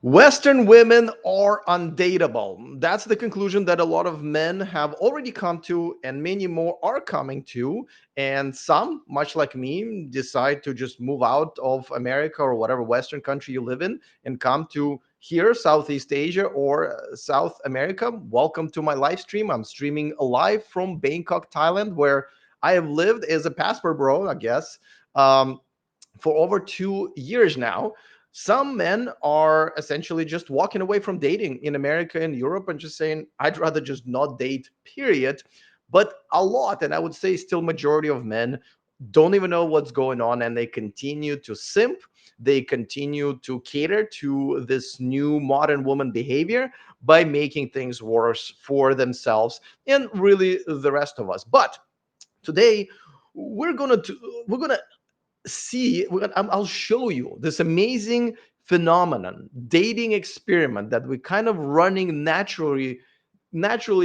Western women are undateable. That's the conclusion that a lot of men have already come to, and many more are coming to. And some, much like me, decide to just move out of America or whatever Western country you live in and come to here, Southeast Asia or South America. Welcome to my live stream. I'm streaming live from Bangkok, Thailand, where I have lived as a passport bro, I guess. Um, for over 2 years now. Some men are essentially just walking away from dating in America and Europe and just saying, I'd rather just not date, period. But a lot, and I would say still majority of men don't even know what's going on, and they continue to simp. They continue to cater to this new modern woman behavior by making things worse for themselves and really the rest of us. But today we're gonna see I'll show you this amazing phenomenon, dating experiment that we're kind of running naturally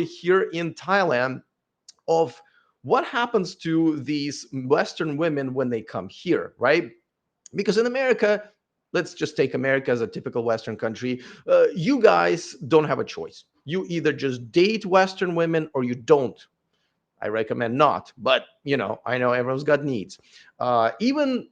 here in Thailand, of what happens to these Western women when they come here, right? Because in America, let's just take America as a typical Western country, you guys don't have a choice. You either just date Western women or you don't. I recommend not, but I know everyone's got needs. Even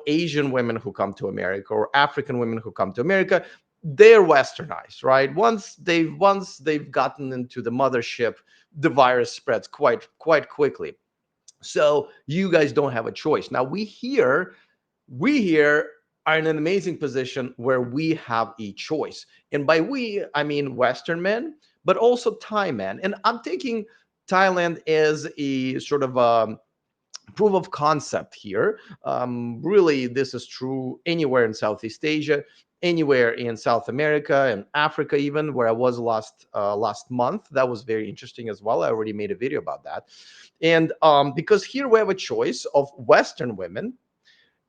Asian women who come to America or African women who come to America, they're westernized, right? Once they've gotten into the mothership, the virus spreads quite quickly. So you guys don't have a choice. Now we here are in an amazing position where we have a choice. And by we, I mean Western men, but also Thai men. And I'm taking Thailand as a sort of proof of concept here. Really, this is true anywhere in Southeast Asia, anywhere in South America and Africa, even where I was last month. That was very interesting as well. I already made a video about that. And because here we have a choice of Western women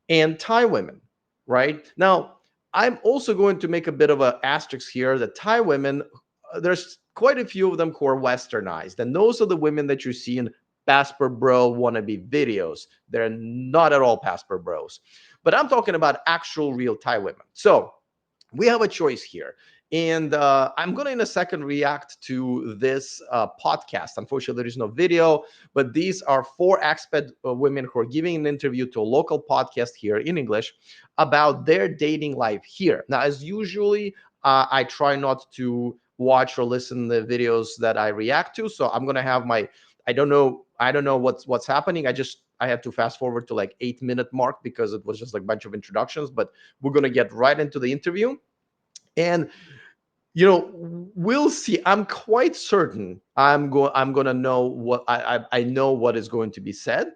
and Thai women, right? Now, I'm also going to make a bit of an asterisk here that Thai women, there's quite a few of them who are westernized. And those are the women that you see in passport bro wannabe videos. They're not at all passport bros. But I'm talking about actual real Thai women. So we have a choice here. And I'm going to, in a second, react to this podcast. Unfortunately, there is no video, but these are four expat women who are giving an interview to a local podcast here in English about their dating life here. Now, as usually, I try not to watch or listen to the videos that I react to. So I'm going to have my, I don't know what's happening. I had to fast forward to like 8 minute mark because it was just like a bunch of introductions, but we're going to get right into the interview. And we'll see. I'm quite certain I'm gonna know what I know what is going to be said,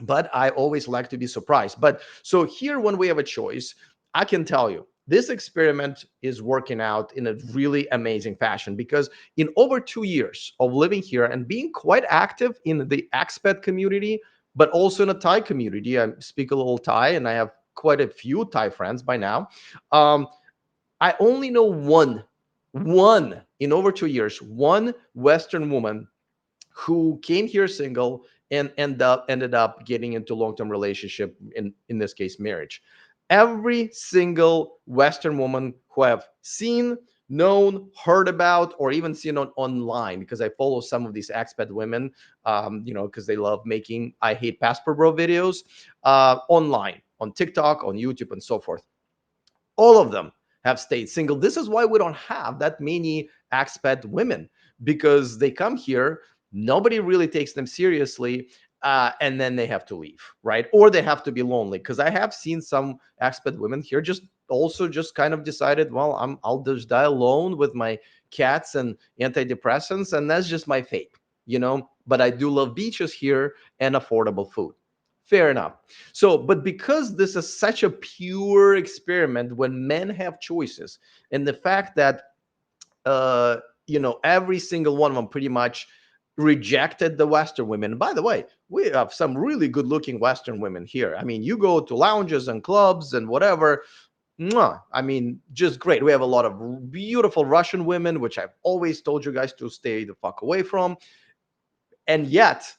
but I always like to be surprised. But so here, when we have a choice, I can tell you this experiment is working out in a really amazing fashion, because in over 2 years of living here and being quite active in the expat community, but also in a Thai community, I speak a little Thai and I have quite a few Thai friends by now. um, I only know one in over 2 years, one Western woman who came here single and ended up getting into long-term relationship, in this case marriage. Every single Western woman who I've seen, known, heard about, or even seen online, because I follow some of these expat women, because they love making I hate passport bro videos online, on TikTok, on YouTube, and so forth. All of them have stayed single. This is why we don't have that many expat women, because they come here, nobody really takes them seriously, and then they have to leave, right? Or they have to be lonely. Because I have seen some expat women here just kind of decided, well, I'll just die alone with my cats and antidepressants, and that's just my fate. But I do love beaches here and affordable food. Fair enough. So, but because this is such a pure experiment when men have choices, and the fact that uh, every single one of them pretty much rejected the Western women. By the way, we have some really good-looking Western women here. I mean, you go to lounges and clubs and whatever. Mwah, I mean, just great. We have a lot of beautiful Russian women, which I've always told you guys to stay the fuck away from. And yet,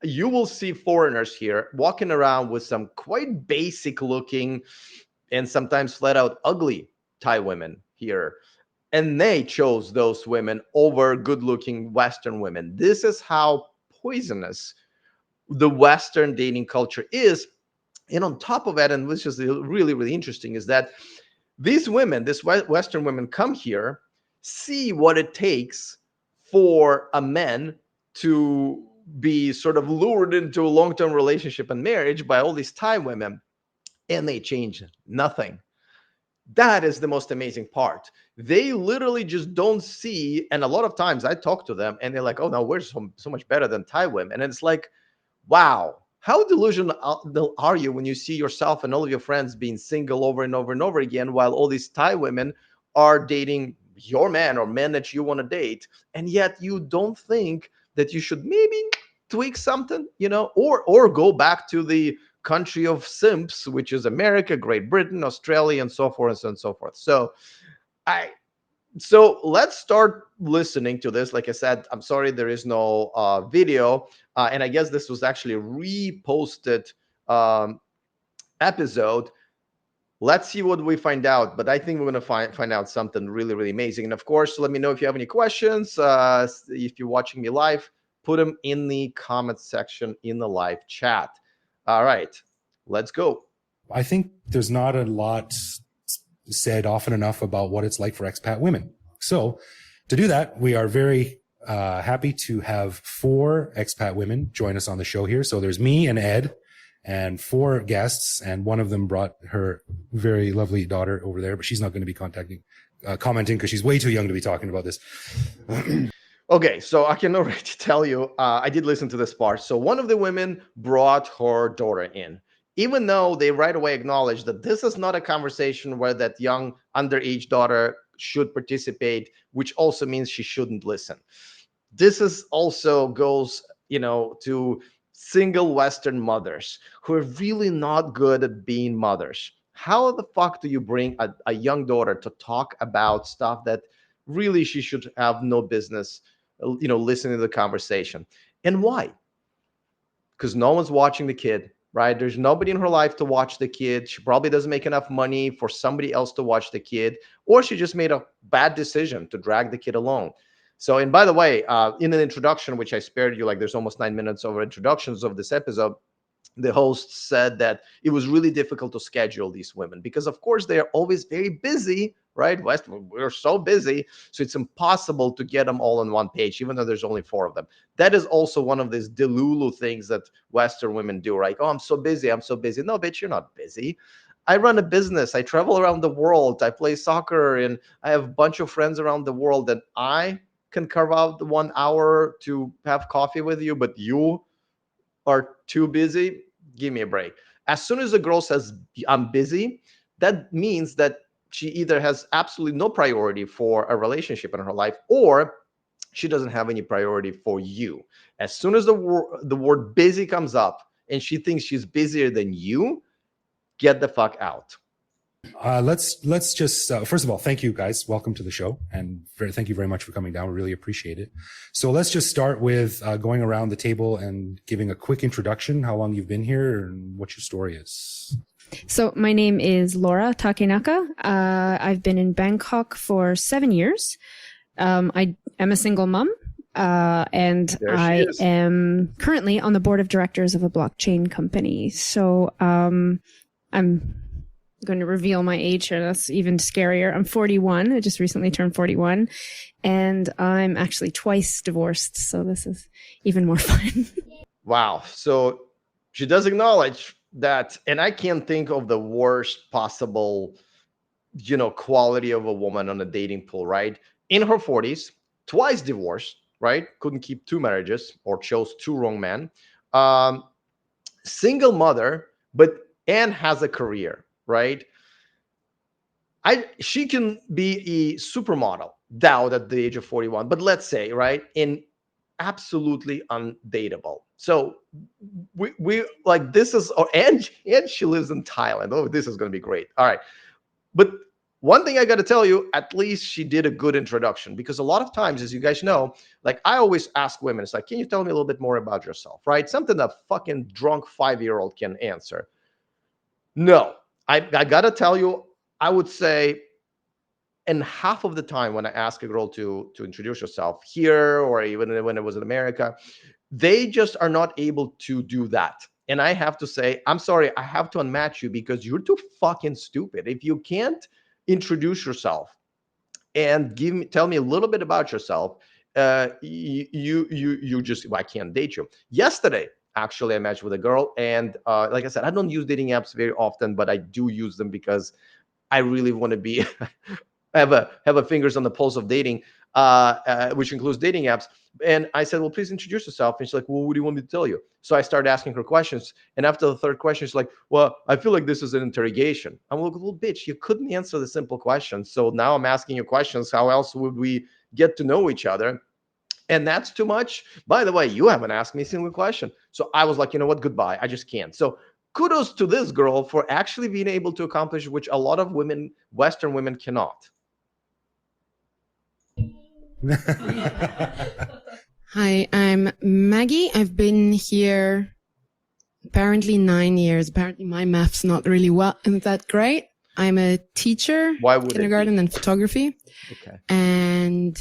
you will see foreigners here walking around with some quite basic looking and sometimes flat out ugly Thai women. here, and they chose those women over good-looking Western women. This is how poisonous the Western dating culture is. And on top of that, and which is really, really interesting, is that these women, this Western women, come here, see what it takes for a man to be sort of lured into a long-term relationship and marriage by all these Thai women, and they change nothing. That is the most amazing part. They literally just don't see, and a lot of times I talk to them and they're like, oh no, we're so much better than Thai women. And it's like, wow, how delusional are you when you see yourself and all of your friends being single over and over and over again, while all these Thai women are dating your man or men that you want to date, and yet you don't think that you should maybe tweak something, or go back to the country of simps, which is America, Great Britain, Australia, and so forth and so forth. I so let's start listening to this. Like I said, I'm sorry there is no video, and I guess this was actually a reposted um, episode. Let's see what we find out. But I think we're going to find out something really, really amazing. And of course, let me know if you have any questions. If you're watching me live, put them in the comment section in the live chat. All right, let's go. I think there's not a lot said often enough about what it's like for expat women. So to do that, we are very happy to have 4 expat women join us on the show here. So there's me and Ed and 4 guests, and one of them brought her very lovely daughter over there, but she's not going to be commenting because she's way too young to be talking about this. Okay, so I can already tell you, I did listen to this part. So one of the women brought her daughter in, even though they right away acknowledged that this is not a conversation where that young underage daughter should participate, which also means she shouldn't listen. This is also goes, to single Western mothers who are really not good at being mothers. How the fuck do you bring a young daughter to talk about stuff that really she should have no business, listening to the conversation? And why? Because no one's watching the kid, right? There's nobody in her life to watch the kid. She probably doesn't make enough money for somebody else to watch the kid, or she just made a bad decision to drag the kid along. So, and by the way, in an introduction, which I spared you, like there's almost 9 minutes of introductions of this episode, the host said that it was really difficult to schedule these women because, of course, they are always very busy, right? West, we're so busy, so it's impossible to get them all on one page, even though there's only 4 of them. That is also one of these delulu things that Western women do, right? Oh, I'm so busy. I'm so busy. No, bitch, you're not busy. I run a business. I travel around the world. I play soccer, and I have a bunch of friends around the world that I can carve out the 1 hour to have coffee with you, but you are too busy. Give me a break. As soon as a girl says I'm busy, that means that she either has absolutely no priority for a relationship in her life, or she doesn't have any priority for you. As soon as the word busy comes up and she thinks she's busier than you, get the fuck out. Let's just first of all, thank you guys. Welcome to the show, and thank you very much for coming down. We really appreciate it. So let's just start with going around the table and giving a quick introduction, how long you've been here and what your story is. So my name is Laura Takenaka. I've been in Bangkok for 7 years. I am a single mom, and I am currently on the board of directors of a blockchain company. So I'm going to reveal my age here. That's even scarier. I'm 41. I just recently turned 41, and I'm actually twice divorced. So this is even more fun. Wow. So she does acknowledge that, and I can't think of the worst possible, quality of a woman on a dating pool, right? In her 40s, twice divorced, right? Couldn't keep 2 marriages or chose 2 wrong men. Single mother, and has a career, right? She can be a supermodel now at the age of 41, but let's say, right, in absolutely undateable. So we like this is, and she lives in Thailand. Oh, this is going to be great. All right, but one thing I got to tell you, at least she did a good introduction, because a lot of times, as you guys know, like I always ask women, it's like, can you tell me a little bit more about yourself, right? Something a fucking drunk 5-year-old can answer. No, I got to tell you, I would say And half of the time when I ask a girl to introduce herself here, or even when it was in America, they just are not able to do that. And I have to say, I'm sorry, I have to unmatch you because you're too fucking stupid. If you can't introduce yourself and tell me a little bit about yourself, you just, well, I can't date you. Yesterday, actually, I matched with a girl, and like I said, I don't use dating apps very often, but I do use them because I really want to be have a fingers on the pulse of dating, which includes dating apps. And I said, well, please introduce yourself. And she's like, well, what do you want me to tell you? So I started asking her questions. And after the third question, she's like, well, I feel like this is an interrogation. I'm like, well, bitch, you couldn't answer the simple questions. So now I'm asking you questions. How else would we get to know each other? And that's too much. By the way, you haven't asked me a single question. So I was like, you know what? Goodbye. I just can't. So kudos to this girl for actually being able to accomplish, which a lot of women, Western women, cannot. Hi, I'm Maggie. I've been here apparently 9 years. Apparently my math's not really isn't that great. I'm a teacher, Why would kindergarten and photography. Okay. And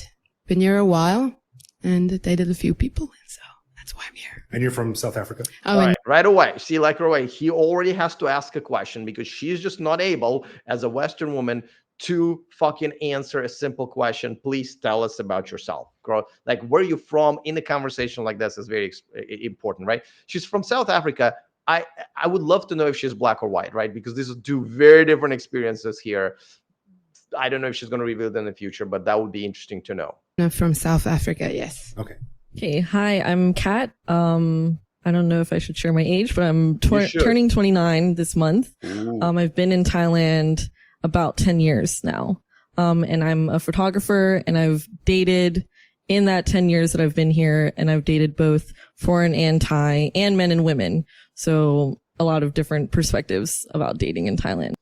been here a while and dated a few people. So that's why I'm here. And you're from South Africa? Oh, right away. See, like right away, he already has to ask a question because she's just not able, as a Western woman, to fucking answer a simple question. Please tell us about yourself, girl. Like, where you from in a conversation like this is very important, right? She's from South Africa. I would love to know if she's black or white, right? Because these are two very different experiences here. I don't know if she's going to reveal it in the future, but that would be interesting to know. I'm from South Africa, yes. Okay. Okay, hi, I'm Kat. I don't know if I should share my age, but I'm turning 29 this month. I've been in Thailand about 10 years now. And I'm a photographer, and I've dated in that 10 years that I've been here, and I've dated both foreign and Thai, and men and women. So a lot of different perspectives about dating in Thailand.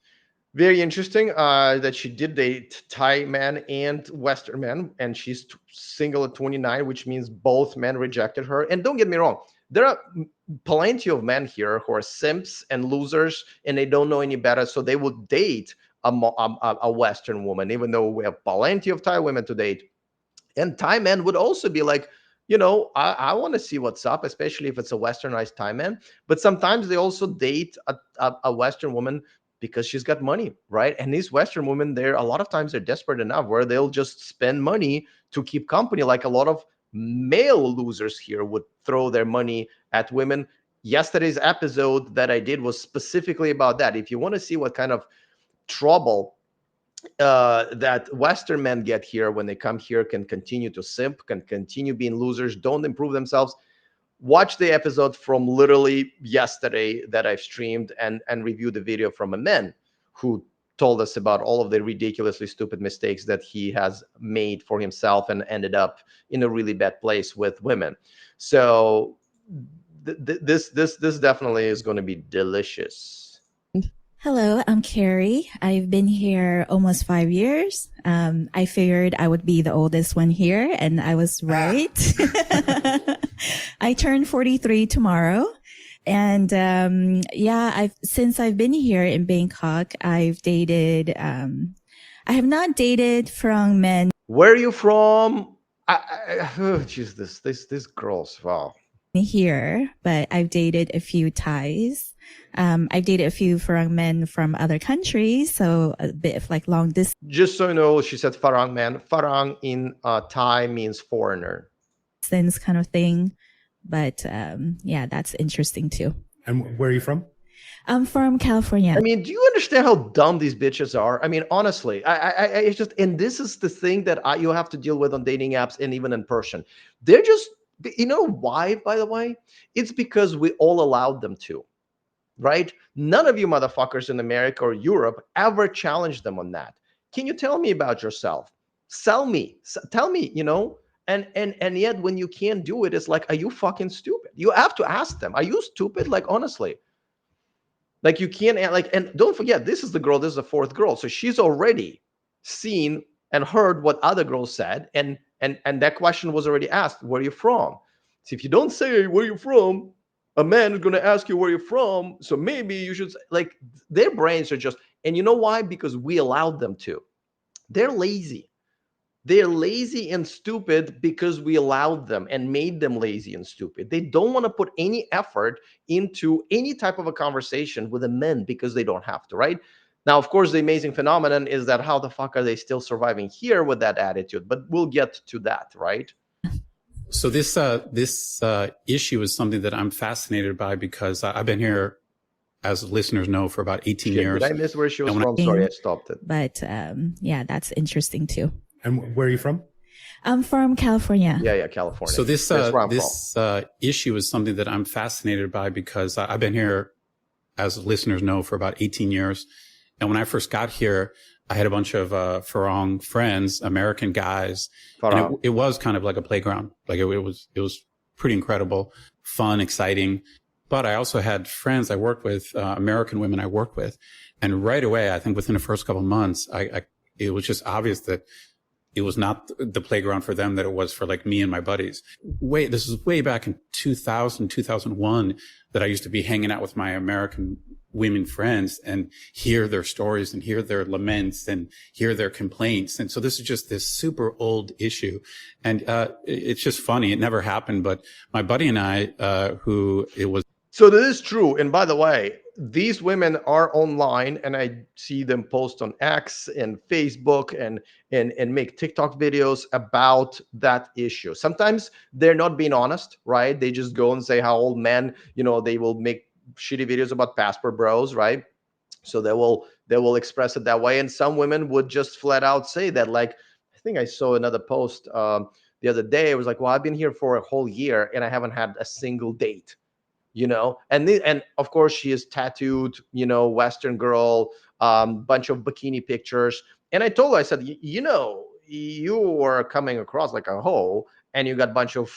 Very interesting that she did date Thai men and Western men, and she's single at 29, which means both men rejected her. And don't get me wrong, there are plenty of men here who are simps and losers, and they don't know any better, so they would date a Western woman, even though we have plenty of Thai women to date. And Thai men would also be like, you know, I want to see what's up, especially if it's a westernized Thai man. But sometimes they also date a Western woman because she's got money, right? And these Western women, a lot of times they're desperate enough where they'll just spend money to keep company, like a lot of male losers here would throw their money at women. Yesterday's episode that I did was specifically about that. If you want to see what kind of trouble that Western men get here when they come here, can continue to simp, can continue being losers, don't improve themselves, watch the episode from literally yesterday that I've streamed and reviewed the video from a man who told us about all of the ridiculously stupid mistakes that he has made for himself and ended up in a really bad place with women. So this definitely is going to be delicious. Hello, I'm Carrie. I've been here almost 5 years. I figured I would be the oldest one here, and I was right. I turned 43 tomorrow. And since I've been here in Bangkok, I've dated, I have not dated from men. Where are you from? Jeez, this girls, wow. Here, but I've dated a few Thais. I've dated a few Farang men from other countries, so a bit of like long distance. Just so you know, she said Farang man. Farang in Thai means foreigner. Kind of thing. But that's interesting too. And where are you from? I'm from California. I mean, do you understand how dumb these bitches are? I mean, honestly, I just, and this is the thing that you have to deal with on dating apps and even in person. They're just, you know why, by the way? It's because we all allowed them to. Right? None of you motherfuckers in America or Europe ever challenged them on that. Can you tell me about yourself? Tell me, you know? And yet when you can't do it, it's like, are you fucking stupid? You have to ask them, are you stupid? Like, honestly, like you can't, like, and don't forget, this is the girl, this is the fourth girl. So she's already seen and heard what other girls said. And that question was already asked, where are you from? So if you don't say where you're from, a man is going to ask you where you're from. So maybe you should, like, their brains are just, and you know why? Because we allowed them to. they're lazy. They're lazy and stupid because we allowed them and made them lazy and stupid. They don't want to put any effort into any type of a conversation with the men because they don't have to, right? Now, of course, the amazing phenomenon is that how the fuck are they still surviving here with that attitude? But we'll get to that, right? So this issue is something that I'm fascinated by because I've been here, as listeners know, for about 18 years. Did I miss where she was from? Sorry, I stopped it. But yeah, that's interesting too. And where are you from? I'm from California. Yeah, California. So this issue is something that I'm fascinated by because I've been here, as listeners know, for about 18 years. And when I first got here, I had a bunch of fawn friends, American guys. And it was kind of like a playground. Like it was pretty incredible, fun, exciting. But I also had friends I worked with, American women I worked with. And right away, I think within the first couple of months, it was just obvious that it was not the playground for them that it was for like me and my buddies. This is way back in 2000, 2001 that I used to be hanging out with my American women friends and hear their stories and hear their laments and hear their complaints. And so this is just this super old issue. And it's just funny. It never happened. But my buddy and I, So this is true. And by the way, these women are online and I see them post on X and Facebook and make TikTok videos about that issue. Sometimes they're not being honest, right? They just go and say how old men, they will make shitty videos about passport bros, right? So they will express it that way. And some women would just flat out say that, like, I think I saw another post the other day. It was like, well, I've been here for a whole year and I haven't had a single date. And of course she is tattooed, Western girl, bunch of bikini pictures. And I told her, I said, you are coming across like a hoe and you got a bunch of,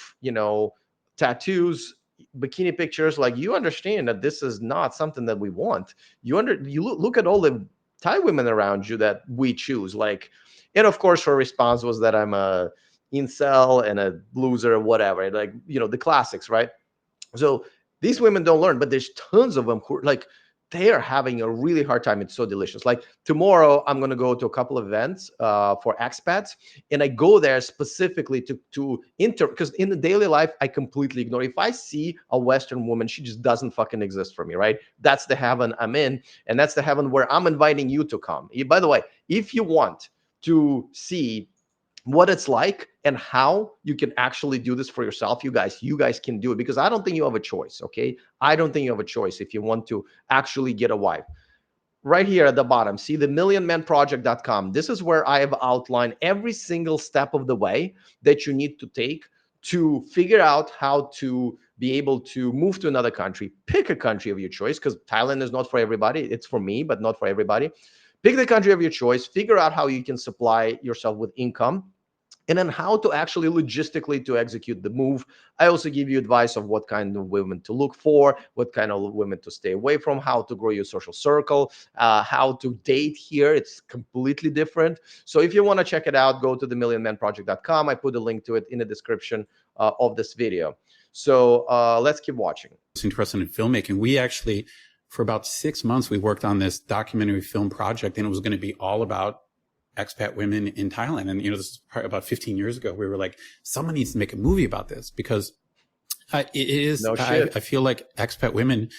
tattoos, bikini pictures. Like, you understand that this is not something that we want. You look at all the Thai women around you that we choose. Like, and of course her response was that I'm a incel and a loser or whatever. Like, the classics, right? So these women don't learn, but there's tons of them who they are having a really hard time. It's so delicious. Like tomorrow, I'm going to go to a couple of events for expats, and I go there specifically to because in the daily life, I completely ignore. If I see a Western woman, she just doesn't fucking exist for me, right? That's the heaven I'm in, and that's the heaven where I'm inviting you to come. By the way, if you want to see what it's like and how you can actually do this for yourself, you guys can do it, because I don't think you have a choice. Okay, I don't think you have a choice if you want to actually get a wife. Right here at the bottom, see the millionmanproject.com. This is where I have outlined every single step of the way that you need to take to figure out how to be able to move to another country. Pick a country of your choice, because Thailand is not for everybody. It's for me, but not for everybody. Pick the country of your choice, figure out how you can supply yourself with income, and then how to actually logistically to execute the move. I also give you advice of what kind of women to look for, what kind of women to stay away from, how to grow your social circle, how to date here. It's completely different. So if you want to check it out, go to themillionmanproject.com. I put a link to it in the description of this video. So let's keep watching. It's interested in filmmaking. We actually, for about 6 months, we worked on this documentary film project, and it was going to be all about expat women in Thailand. And, this is about 15 years ago. We were like, someone needs to make a movie about this, because it is, no shit. I feel like expat women,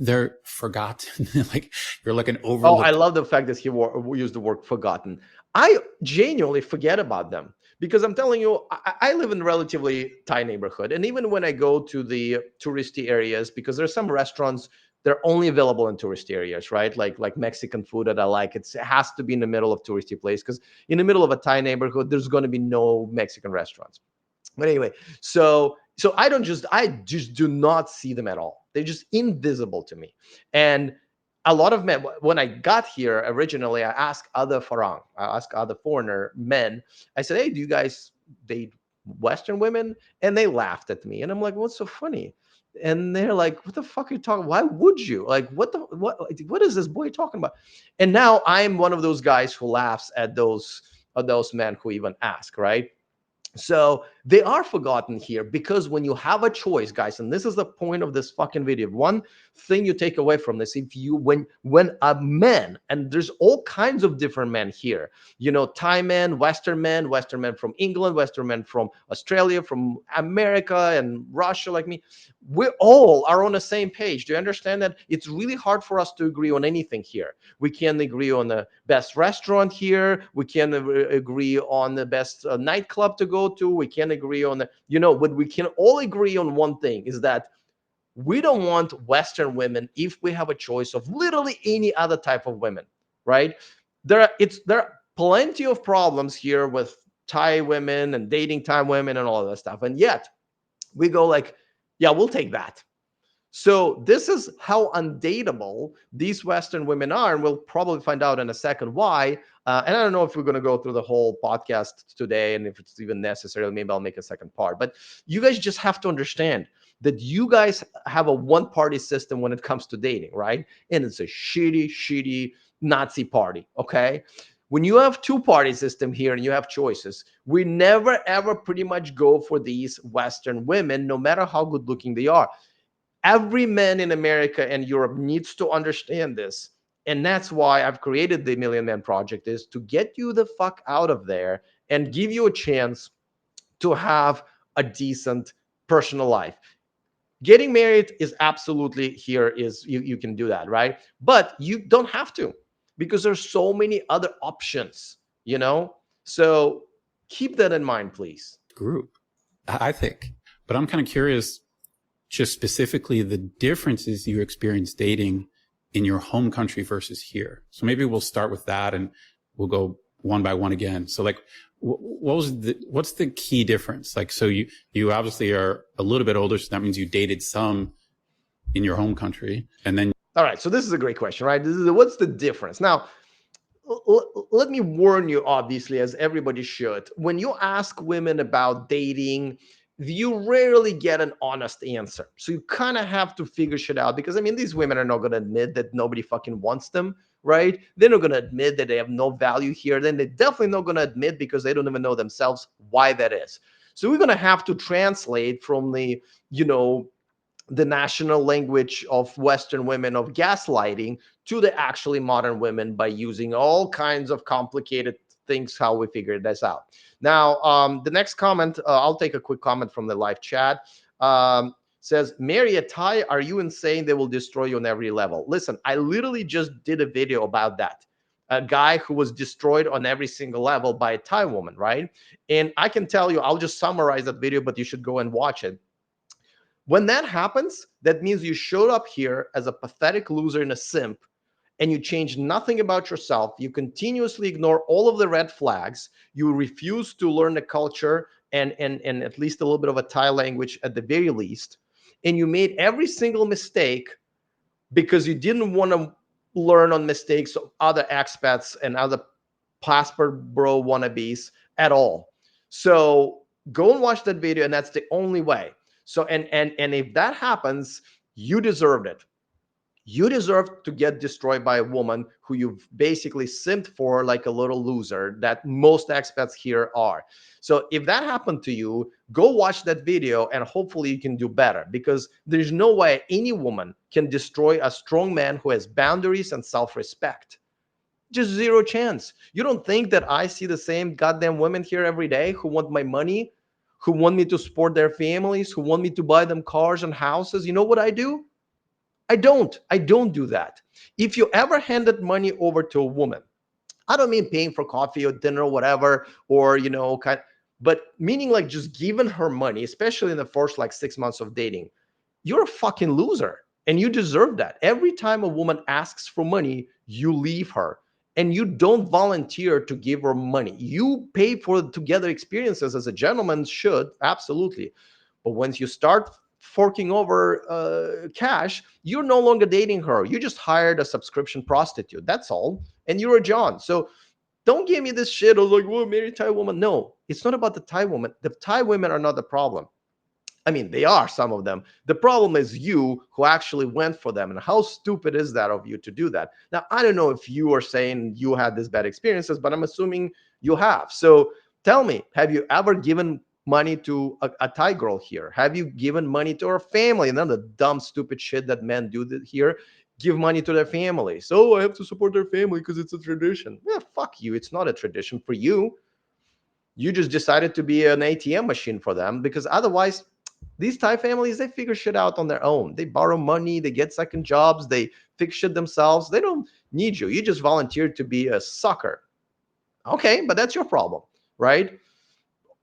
they're forgotten. Like, you're like an overlooked. Oh, I love the fact that he used the word forgotten. I genuinely forget about them, because I'm telling you, I live in a relatively Thai neighborhood. And even when I go to the touristy areas, because there's some restaurants, they're only available in tourist areas, right? Like Mexican food that I like. It has to be in the middle of touristy place, because in the middle of a Thai neighborhood, there's going to be no Mexican restaurants. But anyway, so I just do not see them at all. They're just invisible to me. And a lot of men, when I got here originally, I asked other foreigner men, I said, hey, do you guys date Western women? And they laughed at me. And I'm like, what's so funny? And they're like, what the fuck are you talking? Why would you? Like, what is this boy talking about? And now I'm one of those guys who laughs at those men who even ask, right? So they are forgotten here, because when you have a choice, guys, and this is the point of this fucking video, one thing you take away from this, if you when a man, and there's all kinds of different men here, Thai men, Western men from England, Western men from Australia, from America and Russia, like me, we all are on the same page. Do you understand that it's really hard for us to agree on anything here? We can agree on the best restaurant here. We can agree on the best nightclub to go to. We can agree on but we can all agree on one thing, is that we don't want Western women if we have a choice of literally any other type of women, right? There are plenty of problems here with Thai women and dating Thai women and all of that stuff. And yet we go like, yeah, we'll take that. So this is how undateable these Western women are, and we'll probably find out in a second why. And I don't know if we're going to go through the whole podcast today, and if it's even necessary, maybe I'll make a second part. But you guys just have to understand that you guys have a one-party system when it comes to dating, right? And it's a shitty Nazi party, okay? When you have two-party system here and you have choices, we never, ever pretty much go for these Western women, no matter how good looking they are. Every man in America and Europe needs to understand this. And that's why I've created the Million Man Project, is to get you the fuck out of there and give you a chance to have a decent personal life. Getting married is absolutely here is you can do that, right? But you don't have to, because there's so many other options, So keep that in mind, please. Group, I think. But I'm kind of curious, just specifically the differences you experience dating in your home country versus here. So maybe we'll start with that and we'll go one by one again. So like, what's the key difference? Like, so you obviously are a little bit older, so that means you dated some in your home country, and then. All right. So this is a great question, right? What's the difference? Now, let me warn you, obviously, as everybody should, when you ask women about dating, you rarely get an honest answer. So you kind of have to figure shit out, because these women are not going to admit that nobody fucking wants them, right? They're not going to admit that they have no value here. Then they're definitely not going to admit, because they don't even know themselves, why that is. So we're going to have to translate from the national language of Western women of gaslighting to the actually modern women by using all kinds of complicated things, how we figured this out. Now, the next comment, I'll take a quick comment from the live chat. Says, marry a Thai, are you insane? They will destroy you on every level. Listen, I literally just did a video about that. A guy who was destroyed on every single level by a Thai woman, right? And I can tell you, I'll just summarize that video, but you should go and watch it. When that happens, that means you showed up here as a pathetic loser and a simp, and you change nothing about yourself. You continuously ignore all of the red flags. You refuse to learn the culture and at least a little bit of a Thai language at the very least. And you made every single mistake because you didn't want to learn on mistakes of other expats and other passport bro wannabes at all. So go and watch that video, and that's the only way. So, and if that happens, you deserved it. You deserve to get destroyed by a woman who you've basically simped for like a little loser that most expats here are. So if that happened to you, go watch that video and hopefully you can do better, because there's no way any woman can destroy a strong man who has boundaries and self-respect. Just zero chance. You don't think that I see the same goddamn women here every day who want my money, who want me to support their families, who want me to buy them cars and houses? You know what I do? I don't do that. If you ever handed money over to a woman, I don't mean paying for coffee or dinner or whatever, or, but meaning like just giving her money, especially in the first like 6 months of dating, you're a fucking loser and you deserve that. Every time a woman asks for money, you leave her and you don't volunteer to give her money. You pay for together experiences as a gentleman should, absolutely. But once you start forking over cash, you're no longer dating her. You just hired a subscription prostitute. That's all. And you're a John. So don't give me this shit of like, well, marry a Thai woman. No, it's not about the Thai woman. The Thai women are not the problem. They are, some of them. The problem is you who actually went for them. And how stupid is that of you to do that? Now, I don't know if you are saying you had these bad experiences, but I'm assuming you have. So Tell me, have you ever given money to a Thai girl here? Have you given money to her family? And then the dumb, stupid shit that men do here, give money to their family. So I have to support their family because it's a tradition. Yeah, fuck you. It's not a tradition for you. You just decided to be an ATM machine for them, because otherwise, these Thai families, they figure shit out on their own. They borrow money, they get second jobs, they fix shit themselves. They don't need you. You just volunteered to be a sucker. Okay, but that's your problem, right?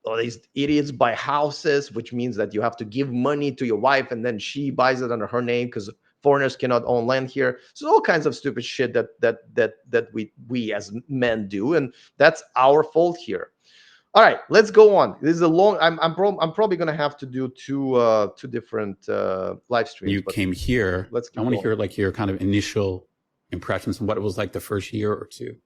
All these idiots buy houses, which means that you have to give money to your wife and then she buys it under her name because foreigners cannot own land here. So all kinds of stupid shit that we as men do, and that's our fault here. All right, let's go on. This is a long. I'm probably gonna have to do two different live streams. You came here. I want to hear like your kind of initial impressions and what it was like the first year or two.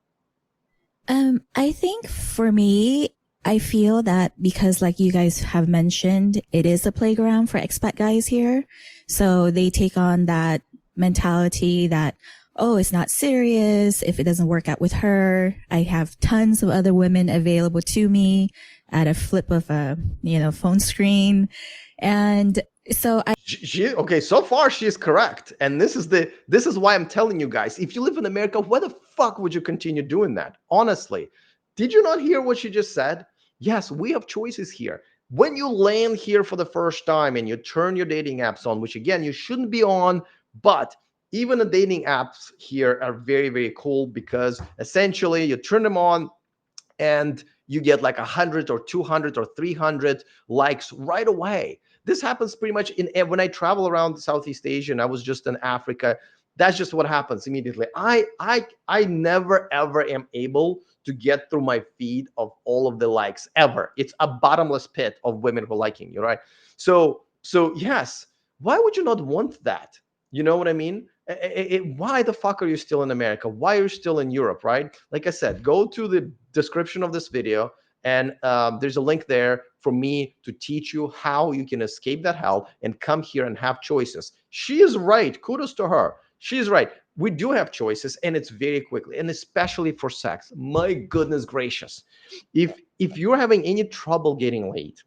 I think for me, I feel that because like you guys have mentioned, it is a playground for expat guys here. So they take on that mentality that, oh, it's not serious. If it doesn't work out with her, I have tons of other women available to me at a flip of a, phone screen. And so okay, so far she is correct. And this is why I'm telling you guys, if you live in America, why the fuck would you continue doing that? Honestly, did you not hear what she just said? Yes, we have choices here. When you land here for the first time and you turn your dating apps on, which again, you shouldn't be on, but even the dating apps here are very, very cool because essentially you turn them on and you get like 100 or 200 or 300 likes right away. This happens pretty much when I travel around Southeast Asia, and I was just in Africa. That's just what happens immediately. I never ever am able to get through my feed of all of the likes ever. It's a bottomless pit of women who are liking you, right? So yes, why would you not want that? You know what I mean? Why the fuck are you still in America? Why are you still in Europe, right? Like I said, go to the description of this video, and there's a link there for me to teach you how you can escape that hell and come here and have choices. She is right. Kudos to her. She's right. We do have choices, and it's very quickly, and especially for sex. My goodness gracious. If you're having any trouble getting laid,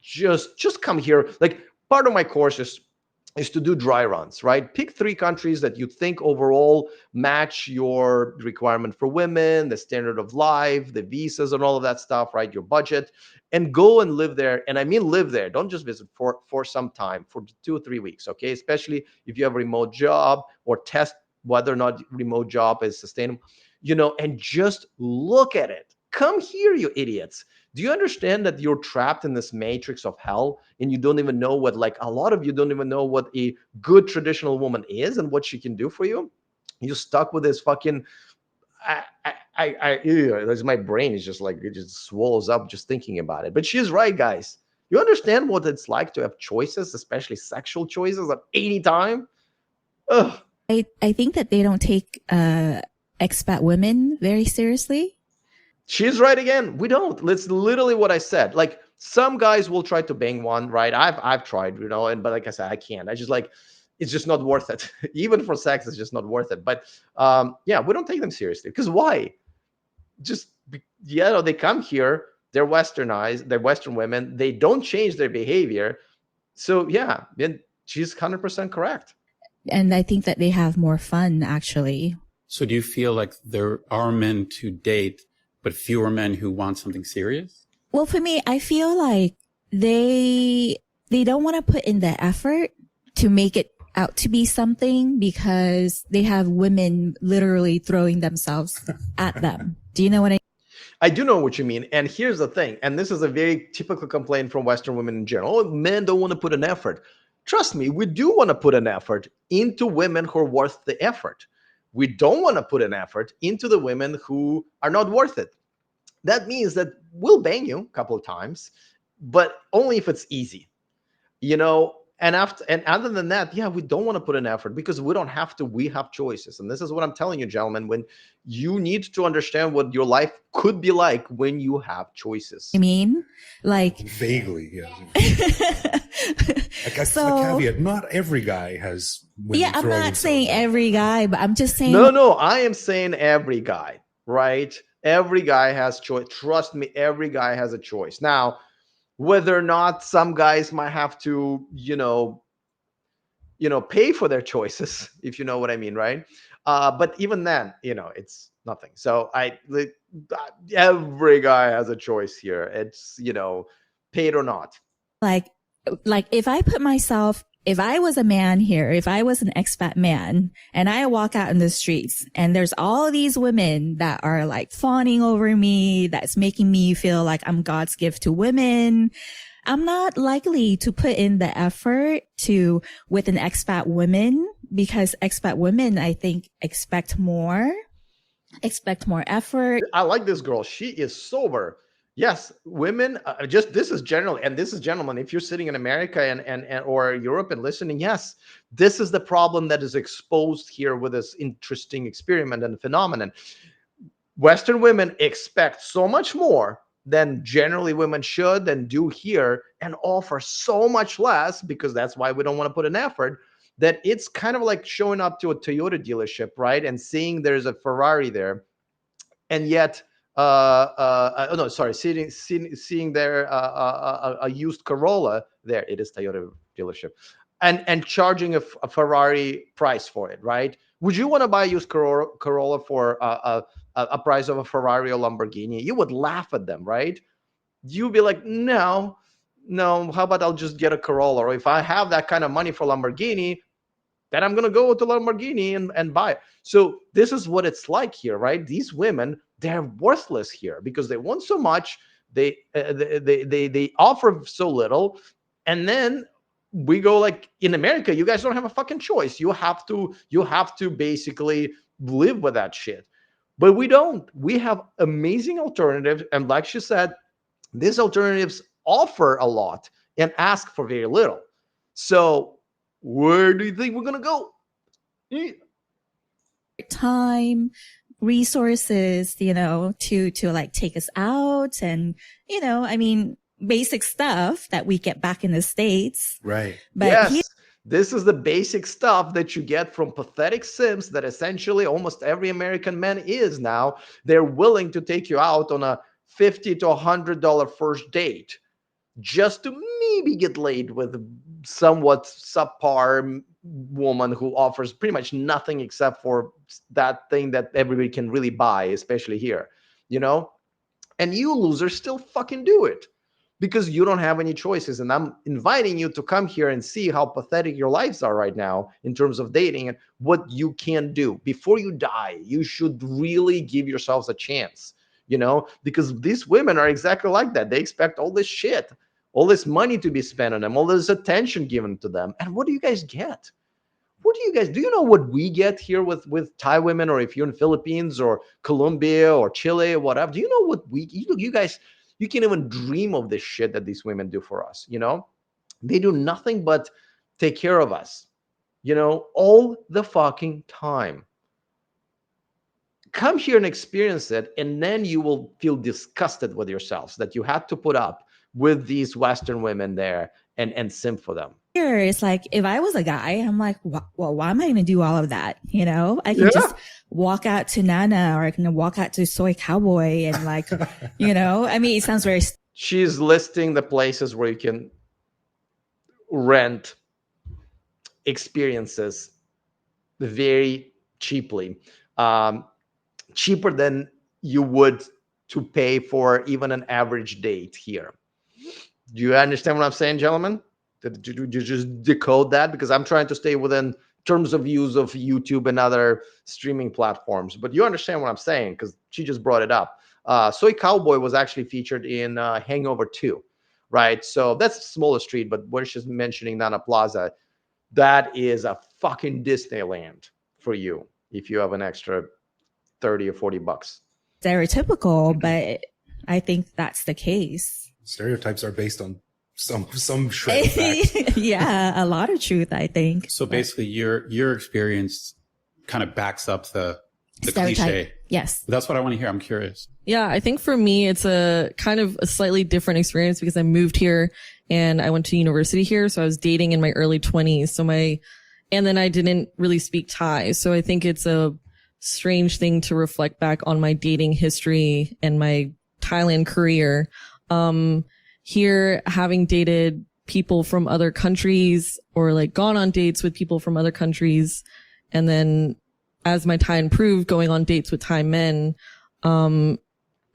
just come here. Like, part of my course is to do dry runs, right? Pick 3 countries that you think overall match your requirement for women, the standard of life, the visas and all of that stuff, right? Your budget, and go and live there. And I mean live there. Don't just visit for some time, for 2 or 3 weeks, okay? Especially if you have a remote job, or test whether or not remote job is sustainable, and just look at it. Come here, you idiots. Do you understand that you're trapped in this matrix of hell, and you don't even know what, like, a lot of you don't even know what a good traditional woman is and what she can do for you? You're stuck with this fucking, my brain is just like, it just swells up just thinking about it. But she's right, guys. You understand what it's like to have choices, especially sexual choices at any time? Ugh. I think that they don't take expat women very seriously. She's right again. We don't. That's literally what I said. Like, some guys will try to bang one, right? I've tried, but like I said, I can't. I just like, it's just not worth it. Even for sex, it's just not worth it. But yeah, we don't take them seriously. Because why? They come here, they're westernized, they're Western women, they don't change their behavior. So yeah, then she's 100% correct. And I think that they have more fun, actually. So do you feel like there are men to date, but fewer men who want something serious? Well, for me, I feel like they don't want to put in the effort to make it out to be something, because they have women literally throwing themselves at them. Do you know what I do know what you mean. And here's the thing, and this is a very typical complaint from Western women in general. Oh, men don't want to put an effort. Trust me, we do want to put an effort into women who are worth the effort. We don't want to put an effort into the women who are not worth it. That means that we'll bang you a couple of times, but only if it's easy, and other than that, yeah, we don't want to put an effort because we don't have to. We have choices. And this is what I'm telling you, gentlemen, when you need to understand what your life could be like when you have choices. I mean, like, vaguely, yeah. So, a caveat, not every guy has women. Yeah, I'm not saying every guy, but I'm just saying. No, I am saying every guy, right? Every guy has choice. Trust me, every guy has a choice. Now, whether or not some guys might have to, pay for their choices, if you know what I mean, right? But even then, it's nothing. So every guy has a choice here. It's, paid or not. Like if I was a man here, if I was an expat man and I walk out in the streets and there's all these women that are like fawning over me, that's making me feel like I'm God's gift to women, I'm not likely to put in the effort with an expat woman, because expat women, I think, expect more effort. I like this girl. She is sober. Yes, women, this is general, and this is gentlemen. If you're sitting in America and or Europe and listening, yes, this is the problem that is exposed here with this interesting experiment and phenomenon. Western women expect so much more than generally women should and do here, and offer so much less, because that's why we don't want to put an effort, that it's kind of like showing up to a Toyota dealership, right, and seeing there's a Ferrari there, and yet seeing there a used Corolla there. It is Toyota dealership, and charging a Ferrari price for it, right? Would you want to buy a used Corolla for a price of a Ferrari or Lamborghini? You would laugh at them, right? You'd be like, no, how about I'll just get a Corolla? Or if I have that kind of money for Lamborghini, then I'm going to go to Lamborghini and buy it. So this is what it's like here, right? These women, they're worthless here because they want so much. They offer so little. And then we go like, in America, you guys don't have a fucking choice. You have to basically live with that shit. But we don't. We have amazing alternatives. And like she said, these alternatives offer a lot and ask for very little. So where do you think we're gonna go? Time, resources, to like take us out, and I mean, basic stuff that we get back in the States. Right. But yes, this is the basic stuff that you get from pathetic simps that essentially almost every American man is now. They're willing to take you out on a $50 to $100 first date just to maybe get laid with a somewhat subpar woman who offers pretty much nothing except for that thing that everybody can really buy, especially here, and you losers still fucking do it because you don't have any choices. And I'm inviting you to come here and see how pathetic your lives are right now in terms of dating and what you can do. Before you die, you should really give yourselves a chance, because these women are exactly like that. They expect all this shit, all this money to be spent on them, all this attention given to them. And what do you guys get? Do you know what we get here with Thai women, or if you're in Philippines or Colombia or Chile or whatever? Do you know what you guys, you can't even dream of this shit that these women do for us, They do nothing but take care of us, all the fucking time. Come here and experience it, and then you will feel disgusted with yourselves that you had to put up with these Western women there and simp for them. Here, it's like, if I was a guy, I'm like, well, why am I going to do all of that? I can just walk out to Nana, or I can walk out to Soy Cowboy and like, I mean, it sounds very... She's listing the places where you can rent experiences very cheaply. Cheaper than you would to pay for even an average date here. Do you understand what I'm saying, gentlemen? Did you just decode that? Because I'm trying to stay within terms of use of YouTube and other streaming platforms. But you understand what I'm saying, because she just brought it up. Soy Cowboy was actually featured in Hangover 2, right? So that's a smaller street, but where she's mentioning Nana Plaza, that is a fucking Disneyland for you if you have an extra 30 or 40 bucks. Stereotypical, but I think that's the case. Stereotypes are based on some shred of fact. Yeah, a lot of truth, I think. So basically your experience kind of backs up the cliche. Yes. That's what I want to hear. I'm curious. Yeah, I think for me, it's a kind of a slightly different experience because I moved here and I went to university here. So I was dating in my early 20s. And then I didn't really speak Thai. So I think it's a strange thing to reflect back on my dating history and my Thailand career. Here, having dated people from other countries or like gone on dates with people from other countries, and then as my Thai improved, going on dates with Thai men. I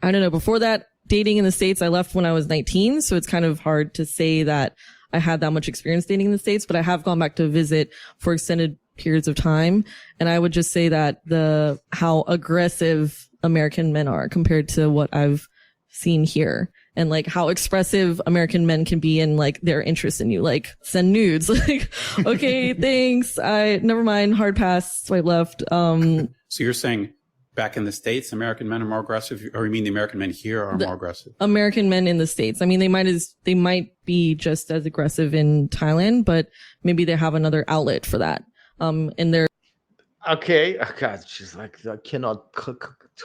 don't know, before that, dating in the States, I left when I was 19. So it's kind of hard to say that I had that much experience dating in the States, but I have gone back to visit for extended periods of time. And I would just say that how aggressive American men are compared to what I've seen here, and like how expressive American men can be in like their interest in you, like send nudes, like, okay, thanks. Never mind, hard pass, swipe left. So you're saying back in the States, American men are more aggressive, or you mean the American men here are more aggressive? American men in the States. I mean, they might be just as aggressive in Thailand, but maybe they have another outlet for that. In their Okay. Oh God, she's like, I cannot.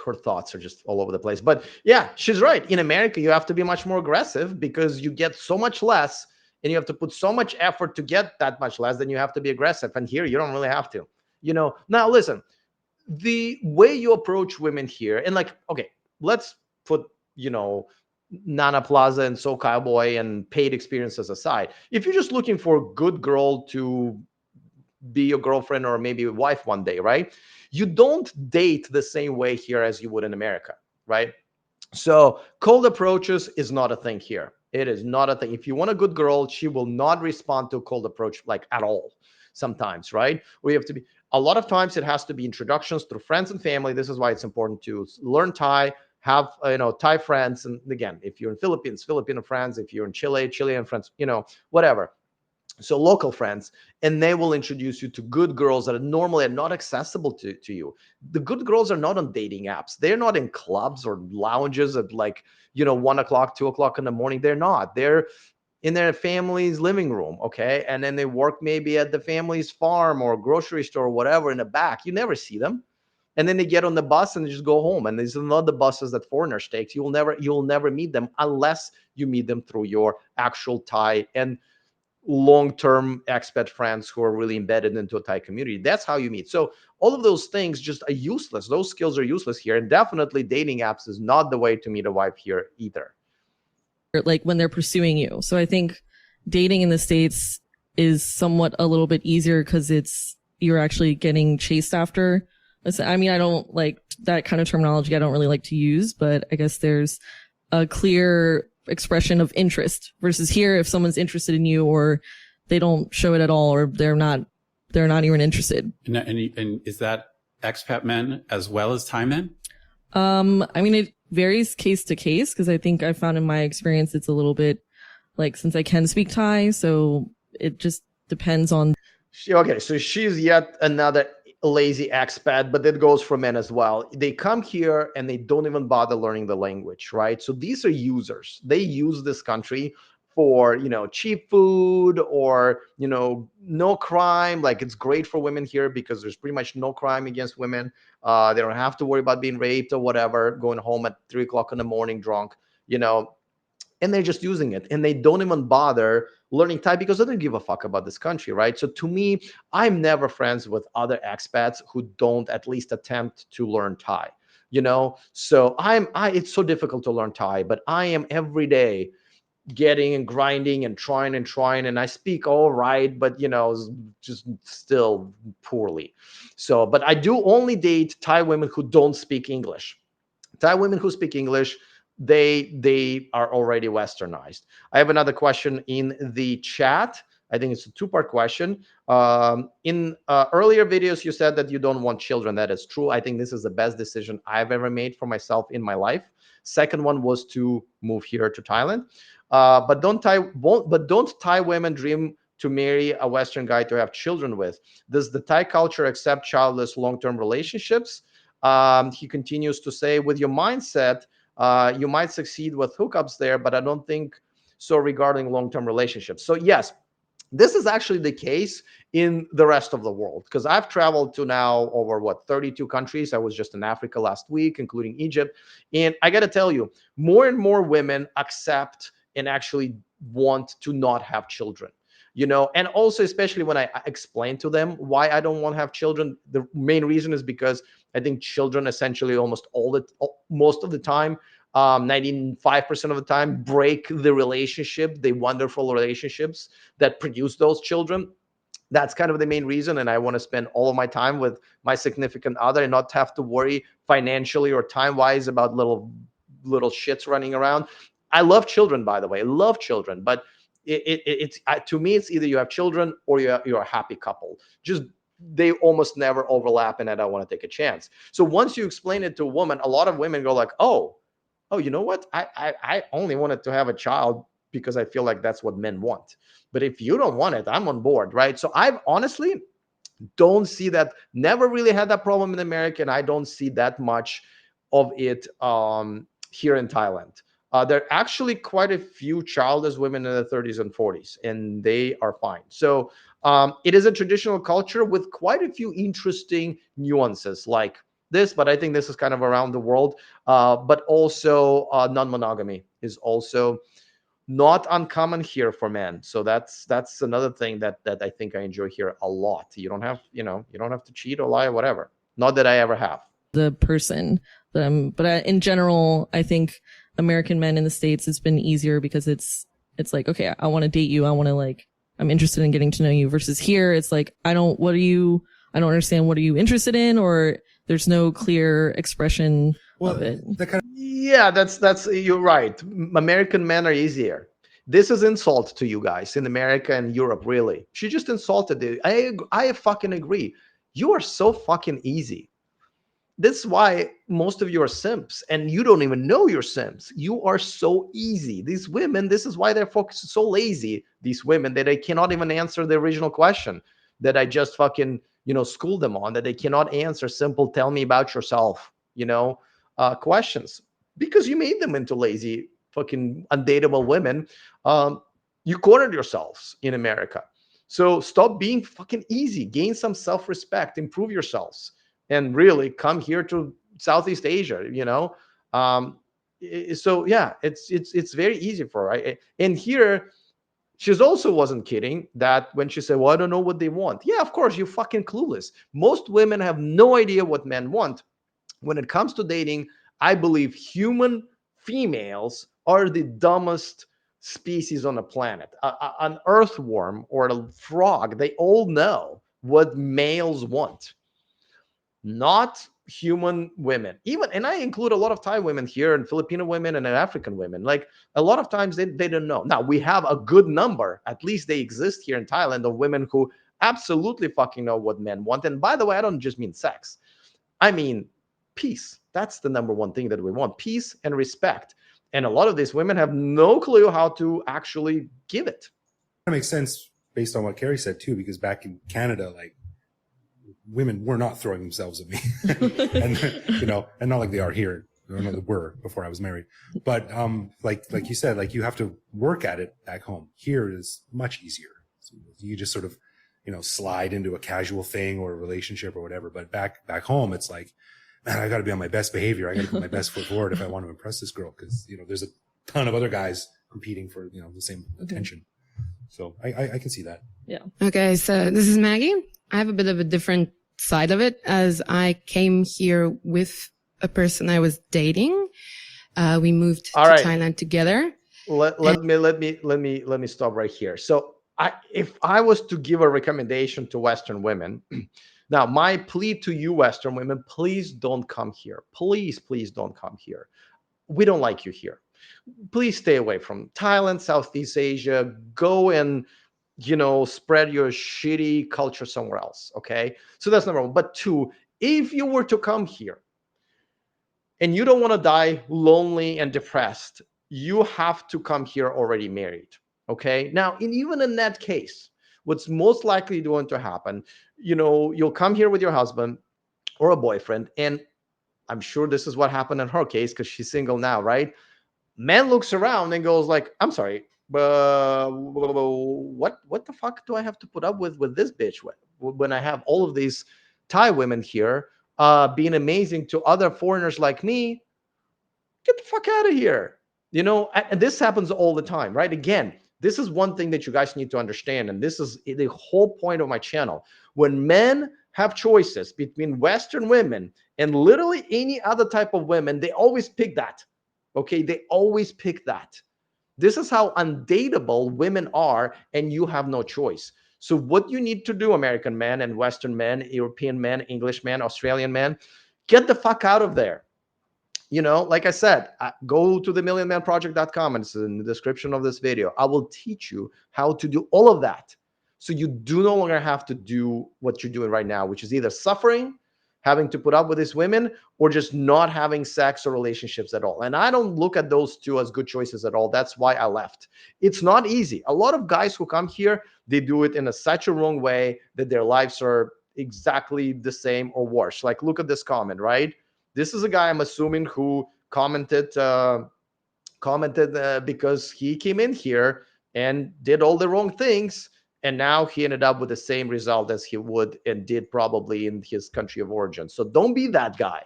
Her thoughts are just all over the place. But yeah, she's right. In America, you have to be much more aggressive because you get so much less, and you have to put so much effort to get that much less. Then you have to be aggressive. And here, you don't really have to. Now listen. The way you approach women here, and like, okay, let's put, Nana Plaza and So Cowboy and paid experiences aside. If you're just looking for a good girl to be your girlfriend or maybe a wife one day, right? You don't date the same way here as you would in America, right? So cold approaches is not a thing here. It is not a thing. If you want a good girl, she will not respond to a cold approach like at all sometimes, right? We have to be, a lot of times it has to be introductions through friends and family. This is why it's important to learn Thai, have, Thai friends. And again, if you're in Philippines, Filipino friends, if you're in Chile, Chilean friends, whatever. So local friends, and they will introduce you to good girls that are normally not accessible to you. The good girls are not on dating apps. They're not in clubs or lounges at 1 o'clock, 2 o'clock in the morning. They're not. They're in their family's living room, okay? And then they work maybe at the family's farm or grocery store or whatever in the back. You never see them. And then they get on the bus and they just go home. And these are not the buses that foreigners take. You'll never meet them unless you meet them through your actual Thai and long-term expat friends who are really embedded into a Thai community. That's how you meet. So all of those things just are useless. Those skills are useless here. And definitely dating apps is not the way to meet a wife here either. Like when they're pursuing you. So I think dating in the States is somewhat a little bit easier because you're actually getting chased after. I mean, I don't like that kind of terminology. I don't really like to use, but I guess there's a clear expression of interest versus here. If someone's interested in you or they don't show it at all, or they're not even interested. And is that expat men as well as Thai men? I mean, it varies case to case because I think I found in my experience, it's a little bit like, since I can speak Thai, so it just depends on. Okay. So she's yet another lazy expat, but that goes for men as well. They come here and they don't even bother learning the language, right? So these are users. They use this country for, cheap food or, no crime. Like, it's great for women here because there's pretty much no crime against women. They don't have to worry about being raped or whatever, going home at 3 o'clock in the morning drunk, and they're just using it. And they don't even bother learning Thai because they don't give a fuck about this country, right? So to me, I'm never friends with other expats who don't at least attempt to learn Thai, So it's so difficult to learn Thai, but I am every day getting and grinding and trying, and I speak all right, but just still poorly. So, but I do only date Thai women who don't speak English. Thai women who speak English, they are already westernized. I have another question in the chat. I think it's a two-part question. In earlier videos, you said that you don't want children. That is true. I think this is the best decision I've ever made for myself in my life. Second one was to move here to Thailand. But don't Thai women dream to marry a Western guy to have children with? Does the Thai culture accept childless long-term relationships? He continues to say, with your mindset, you might succeed with hookups there, but I don't think so regarding long-term relationships. So yes, this is actually the case in the rest of the world, because I've traveled to now over 32 countries. I was just in Africa last week, including Egypt. And I got to tell you, more and more women accept and actually want to not have children. And also, especially when I explain to them why I don't want to have children, the main reason is because I think children essentially most of the time, 95% of the time, break the relationship, the wonderful relationships that produce those children. That's kind of the main reason. And I want to spend all of my time with my significant other and not have to worry financially or time wise about little shits running around. I love children, by the way. I love children, but it's to me, it's either you have children or you're a happy couple. Just they almost never overlap, and I don't want to take a chance. So once you explain it to a woman, a lot of women go like, oh, you know what? I only wanted to have a child because I feel like that's what men want. But if you don't want it, I'm on board, right? So I've honestly don't see that, never really had that problem in America, and I don't see that much of it here in Thailand. There are actually quite a few childless women in their 30s and 40s, and they are fine. So it is a traditional culture with quite a few interesting nuances like this, but I think this is kind of around the world. But also non-monogamy is also not uncommon here for men. So that's another thing that I think I enjoy here a lot. You don't have to cheat or lie or whatever. Not that I ever have. The person but in general, I think American men in the States, it's been easier because it's like, okay, I want to date you. I want to I'm interested in getting to know you, versus here. It's like, I don't understand. What are you interested in? Or there's no clear expression of it. Yeah, that's you're right. American men are easier. This is insult to you guys in America and Europe, really. She just insulted it. I fucking agree. You are so fucking easy. That's why most of you are simps, and you don't even know you're simps. You are so easy. These women, this is why they're so lazy. These women, that they cannot even answer the original question that I just fucking, schooled them on, that they cannot answer simple, tell me about yourself, questions, because you made them into lazy, fucking undateable women. You cornered yourselves in America. So stop being fucking easy. Gain some self-respect. Improve yourselves. And really come here to Southeast Asia, so yeah, it's very easy for her. And here, she's also wasn't kidding that when she said, well, I don't know what they want. Yeah, of course, you're fucking clueless. Most women have no idea what men want. When it comes to dating, I believe human females are the dumbest species on the planet. An earthworm or a frog, they all know what males want. Not human women. Even, and I include a lot of Thai women here, and Filipino women, and African women. Like, a lot of times they don't know. Now, we have a good number, at least they exist here in Thailand, of women who absolutely fucking know what men want. And by the way, I don't just mean sex. I mean peace. That's the number one thing that we want: peace and respect. And a lot of these women have no clue how to actually give it. That makes sense based on what Carrie said too, because back in Canada, women were not throwing themselves at me, and and not like they are here. I don't know, they were before I was married, but like you said, you have to work at it back home. Here it is much easier. So you just sort of slide into a casual thing or a relationship or whatever. But back home, it's like, man, I got to be on my best behavior. I got to put my best foot forward if I want to impress this girl, because there's a ton of other guys competing for the same attention. So I can see that. Yeah. Okay, so this is Maggie. I have a bit of a different side of it, as I came here with a person I was dating. We moved to Thailand together. Let me stop right here. So if I was to give a recommendation to Western women, now my plea to you Western women, please don't come here. Please don't come here. We don't like you here. Please stay away from Thailand, Southeast Asia. Go and spread your shitty culture somewhere else. Okay. So that's number one. But two, if you were to come here and you don't want to die lonely and depressed, you have to come here already married. Okay. Now, even in that case, what's most likely going to happen, you'll come here with your husband or a boyfriend. And I'm sure this is what happened in her case, because she's single now, right? Man looks around and goes like, I'm sorry, what the fuck do I have to put up with this bitch when I have all of these Thai women here being amazing to other foreigners like me? Get the fuck out of here. And this happens all the time, right? Again, this is one thing that you guys need to understand, and this is the whole point of my channel. When men have choices between Western women and literally any other type of women, they always pick that. Okay, they always pick that. This is how undateable women are, and you have no choice. So what you need to do, American men and Western men, European men, English men, Australian men, get the fuck out of there. You know, like I said, go to the millionmanproject.com, and it's in the description of this video. I will teach you how to do all of that. So you do no longer have to do what you're doing right now, which is either suffering, having to put up with these women, or just not having sex or relationships at all. And I don't look at those two as good choices at all. That's why I left. It's not easy. A lot of guys who come here, they do it in such a wrong way that their lives are exactly the same or worse. Like, look at this comment, right? This is a guy, I'm assuming, who commented because he came in here and did all the wrong things, and now he ended up with the same result as he would and did probably in his country of origin. So don't be that guy.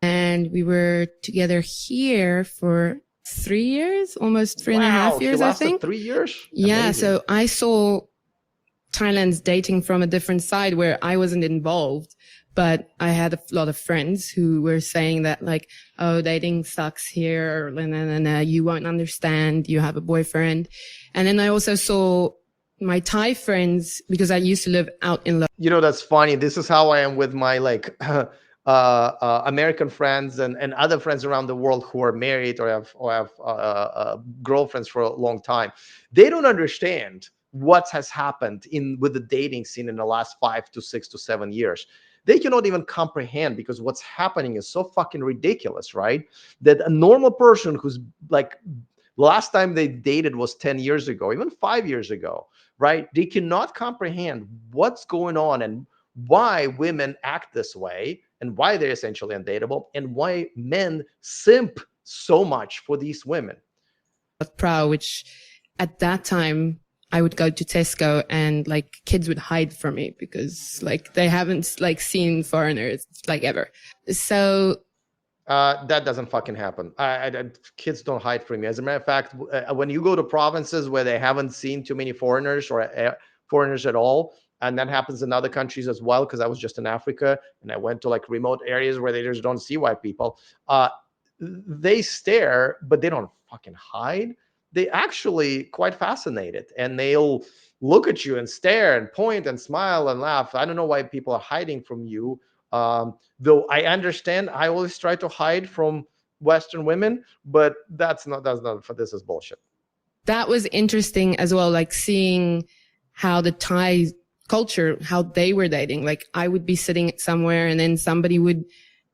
And we were together here for 3 years, almost 3.5 years, I think. 3 years? Yeah. Amazing. So I saw Thailand's dating from a different side where I wasn't involved, but I had a lot of friends who were saying that, like, oh, dating sucks here, and you won't understand, you have a boyfriend. And then I also saw my Thai friends, because I used to live out in you know, that's funny. This is how I am with my American friends and other friends around the world who are married or have girlfriends for a long time. They don't understand what has happened with the dating scene in the last 5 to 6 to 7 years. They cannot even comprehend, because what's happening is so fucking ridiculous, right? That a normal person who's like, last time they dated was 10 years ago, even 5 years ago, right? They cannot comprehend what's going on and why women act this way and why they're essentially undateable and why men simp so much for these women. Proud, which at that time I would go to Tesco and like kids would hide from me because like they haven't like seen foreigners like ever. So that doesn't fucking happen. Kids don't hide from you. As a matter of fact, when you go to provinces where they haven't seen too many foreigners or foreigners at all, and that happens in other countries as well, because I was just in Africa and I went to like remote areas where they just don't see white people. They stare, but they don't fucking hide. They actually quite fascinated, and they'll look at you and stare and point and smile and laugh. I don't know why people are hiding from you. Though I understand, I always try to hide from Western women, but that's not this is bullshit. That was interesting as well, like seeing how the Thai culture, how they were dating. Like I would be sitting somewhere and then somebody would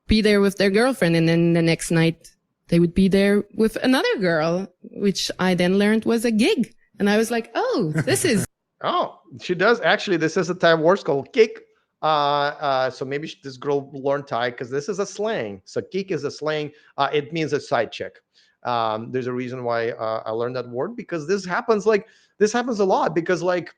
be there with their girlfriend, and then the next night they would be there with another girl, which I then learned was a gig. And I was like, oh, this is. Oh, she does. Actually, this is a Thai word called gig. So maybe this girl learned Thai because this is a slang. So geek is a slang. It means a side chick. There's a reason why I learned that word, because this happens a lot, because like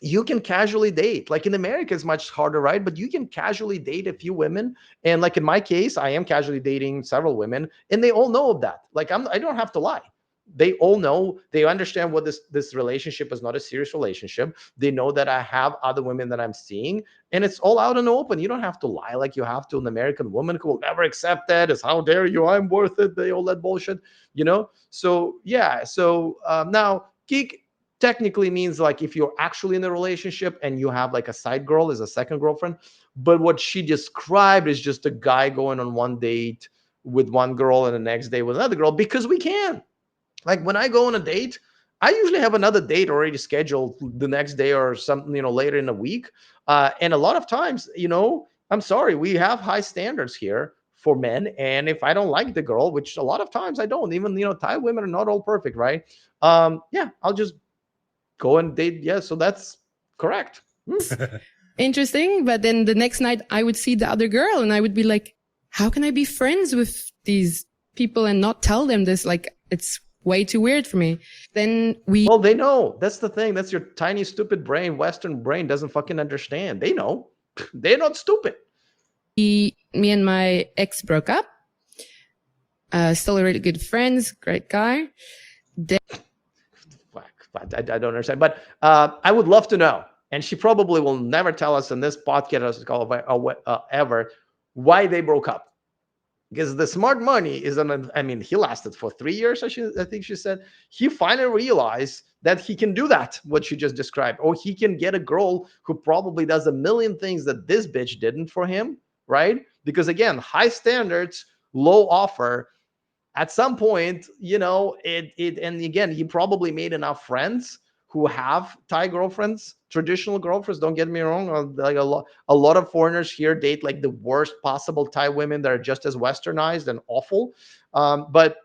you can casually date. Like in America, it's much harder, right? But you can casually date a few women. And like in my case, I am casually dating several women, and they all know of that. Like I don't have to lie. They all know, they understand what this relationship is not a serious relationship. They know that I have other women that I'm seeing, and it's all out in the open. You don't have to lie like you have to an American woman who will never accept that. Is how dare you? I'm worth it. They all that bullshit, you know? So yeah. So now geek technically means like if you're actually in a relationship and you have like a side girl as a second girlfriend. But what she described is just a guy going on one date with one girl and the next day with another girl, because we can. Like when I go on a date, I usually have another date already scheduled the next day or something, later in the week. And a lot of times, I'm sorry, we have high standards here for men. And if I don't like the girl, which a lot of times I don't, even, Thai women are not all perfect, right? Yeah, I'll just go and date. Yeah, so that's correct. Interesting. But then the next night I would see the other girl and I would be like, how can I be friends with these people and not tell them this? Like, it's way too weird for me. Well, they know. That's the thing. That's your tiny, stupid brain. Western brain doesn't fucking understand. They know. They're not stupid. Me and my ex broke up. Still really good friends. Great guy. I don't understand. But I would love to know. and she probably will never tell us in this podcast ever why they broke up. Because the smart money is, I mean, he lasted for 3 years, I think she said. He finally realized that he can do that, what she just described. Or he can get a girl who probably does a million things that this bitch didn't for him, right? Because again, high standards, low offer. At some point, and again, he probably made enough friends who have Thai girlfriends, traditional girlfriends. Don't get me wrong. Like a lot of foreigners here date like the worst possible Thai women that are just as westernized and awful. But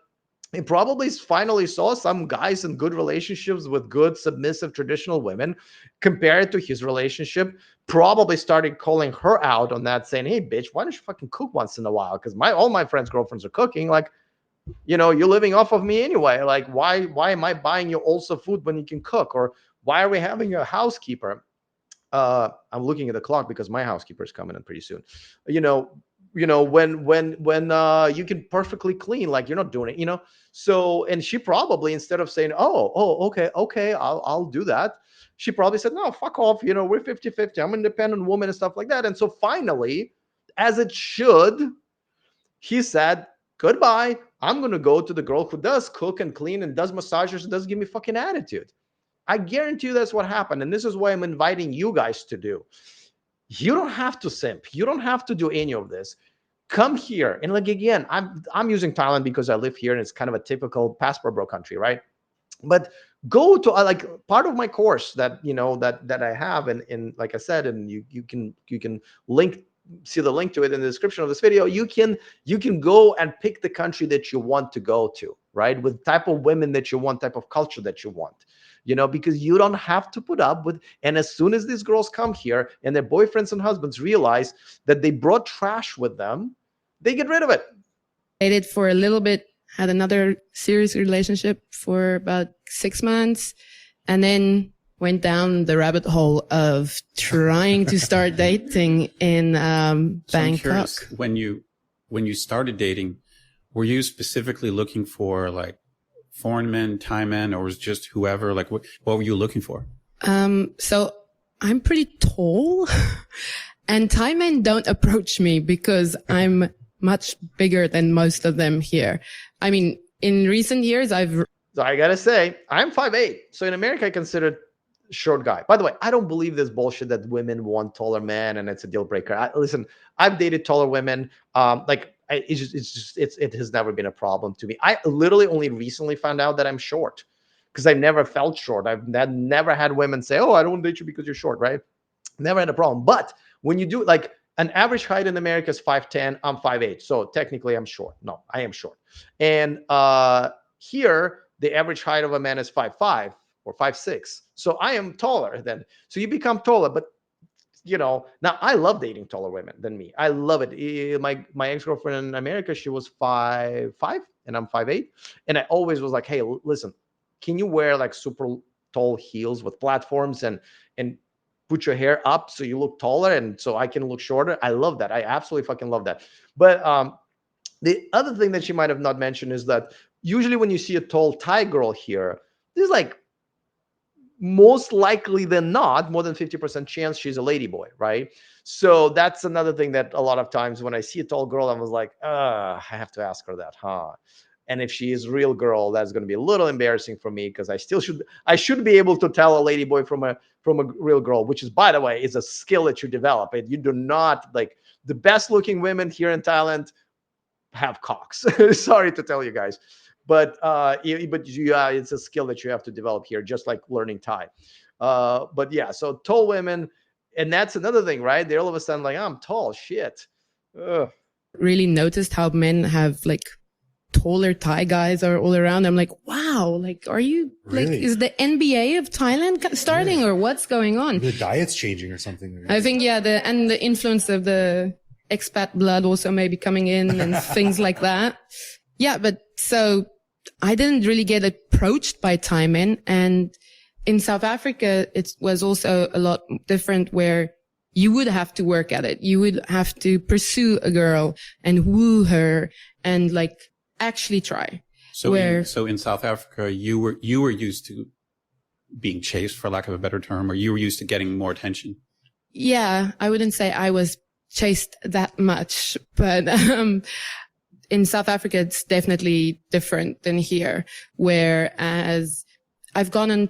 he probably finally saw some guys in good relationships with good, submissive, traditional women compared to his relationship. Probably started calling her out on that, saying, "Hey, bitch, why don't you fucking cook once in a while? Because all my friends' girlfriends are cooking. Like, you're living off of me anyway. Like, why am I buying you also food when you can cook? Or why are we having a housekeeper?" I'm looking at the clock because my housekeeper is coming in pretty soon. When you can perfectly clean, like, you're not doing it. So, and she probably, instead of saying, okay, I'll do that, she probably said, no, fuck off. We're 50-50. I'm an independent woman and stuff like that. And so finally, as it should, he said, goodbye. I'm going to go to the girl who does cook and clean and does massages and does give me fucking attitude. I guarantee you that's what happened. And this is why I'm inviting you guys to do. You don't have to simp. You don't have to do any of this. Come here. And like, again, I'm using Thailand because I live here and it's kind of a typical passport bro country, right? But go to like part of my course that, that I have. And like I said, and you can see the link to it in the description of this video. You can go and pick the country that you want to go to, right? With type of women that you want, type of culture that you want, because you don't have to put up with. And as soon as these girls come here and their boyfriends and husbands realize that they brought trash with them, they get rid of it. Dated for a little bit, had another serious relationship for about 6 months, and then went down the rabbit hole of trying to start dating in Bangkok. I'm curious, when you started dating, were you specifically looking for like foreign men, Thai men, or was it just whoever? Like, what were you looking for? So I'm pretty tall, and Thai men don't approach me because I'm much bigger than most of them here. I mean, in recent years, So I gotta say, I'm 5'8". So in America, I consider short guy. By the way, I don't believe this bullshit that women want taller men and it's a deal breaker. Listen, I've dated taller women. It has never been a problem to me. I literally only recently found out that I'm short because I've never felt short. I've never had women say, "Oh, I don't date you because you're short," right? Never had a problem. But when you do, like, an average height in America is 5'10". I'm 5'8". So technically I'm short. No, I am short. And here, the average height of a man is 5'5" or 5'6". So I am taller than. So you become taller. But, now I love dating taller women than me. I love it. My ex-girlfriend in America, she was 5'5" and I'm 5'8". And I always was like, hey, listen, can you wear like super tall heels with platforms and put your hair up so you look taller and so I can look shorter? I love that. I absolutely fucking love that. But the other thing that she might have not mentioned is that usually when you see a tall Thai girl here, there's like most likely than not, more than 50% chance she's a ladyboy, right? So that's another thing that a lot of times when I see a tall girl, I was like, I have to ask her that, huh? And if she is a real girl, that's going to be a little embarrassing for me because I should be able to tell a ladyboy from a real girl, which is, by the way, is a skill that you develop. And you do not, like, the best looking women here in Thailand have cocks. Sorry to tell you guys. But it's a skill that you have to develop here, just like learning Thai. But yeah, so tall women, and that's another thing, right? They're all of a sudden like, I'm tall, shit. Ugh. Really noticed how men have like taller Thai guys are all around. I'm like, wow, like, are you really? Like, is the NBA of Thailand starting or what's going on? The diet's changing or something. I think, yeah, the influence of the expat blood also may be coming in and things like that. Yeah, but so I didn't really get approached by Thai men. And in South Africa, it was also a lot different where you would have to work at it. You would have to pursue a girl and woo her and like actually try. So in South Africa, you were used to being chased, for lack of a better term, or you were used to getting more attention? Yeah, I wouldn't say I was chased that much, but in South Africa, it's definitely different than here, whereas I've gone on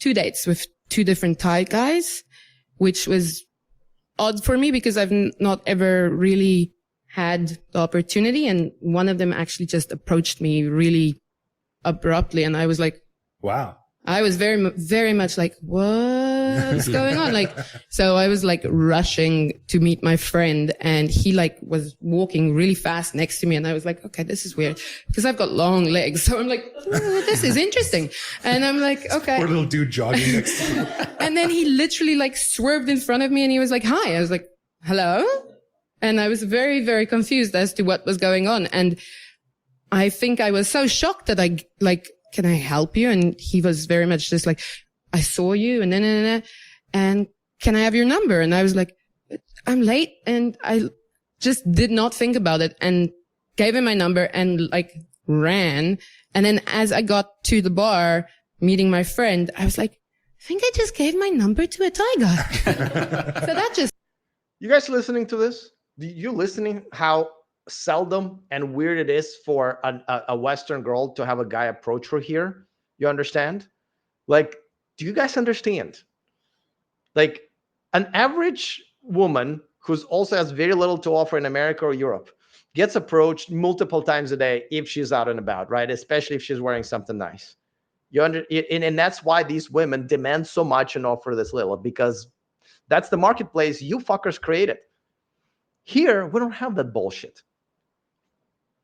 2 dates with 2 different Thai guys, which was odd for me because I've not ever really had the opportunity. And one of them actually just approached me really abruptly. And I was like, wow. I was very much like, what's going on? Like, so I was like rushing to meet my friend, and he like was walking really fast next to me. And I was like, okay, this is weird because I've got long legs. So I'm like, this is interesting. And I'm like, okay. Poor little dude jogging next to you. And then he literally like swerved in front of me and he was like, hi. I was like, hello. And I was very, very confused as to what was going on. And I think I was so shocked that I like, can I help you? And he was very much just like, I saw you and and can I have your number? And I was like, I'm late. And I just did not think about it and gave him my number and like ran. And then as I got to the bar meeting my friend, I was like, I think I just gave my number to a Thai guy. So that just. You guys listening to this? You listening how seldom and weird it is for a Western girl to have a guy approach her here? You understand? Like, do you guys understand? Like, an average woman who's also has very little to offer in America or Europe gets approached multiple times a day if she's out and about, right? Especially if she's wearing something nice. And that's why these women demand so much and offer this little, because that's the marketplace you fuckers created. Here, we don't have that bullshit.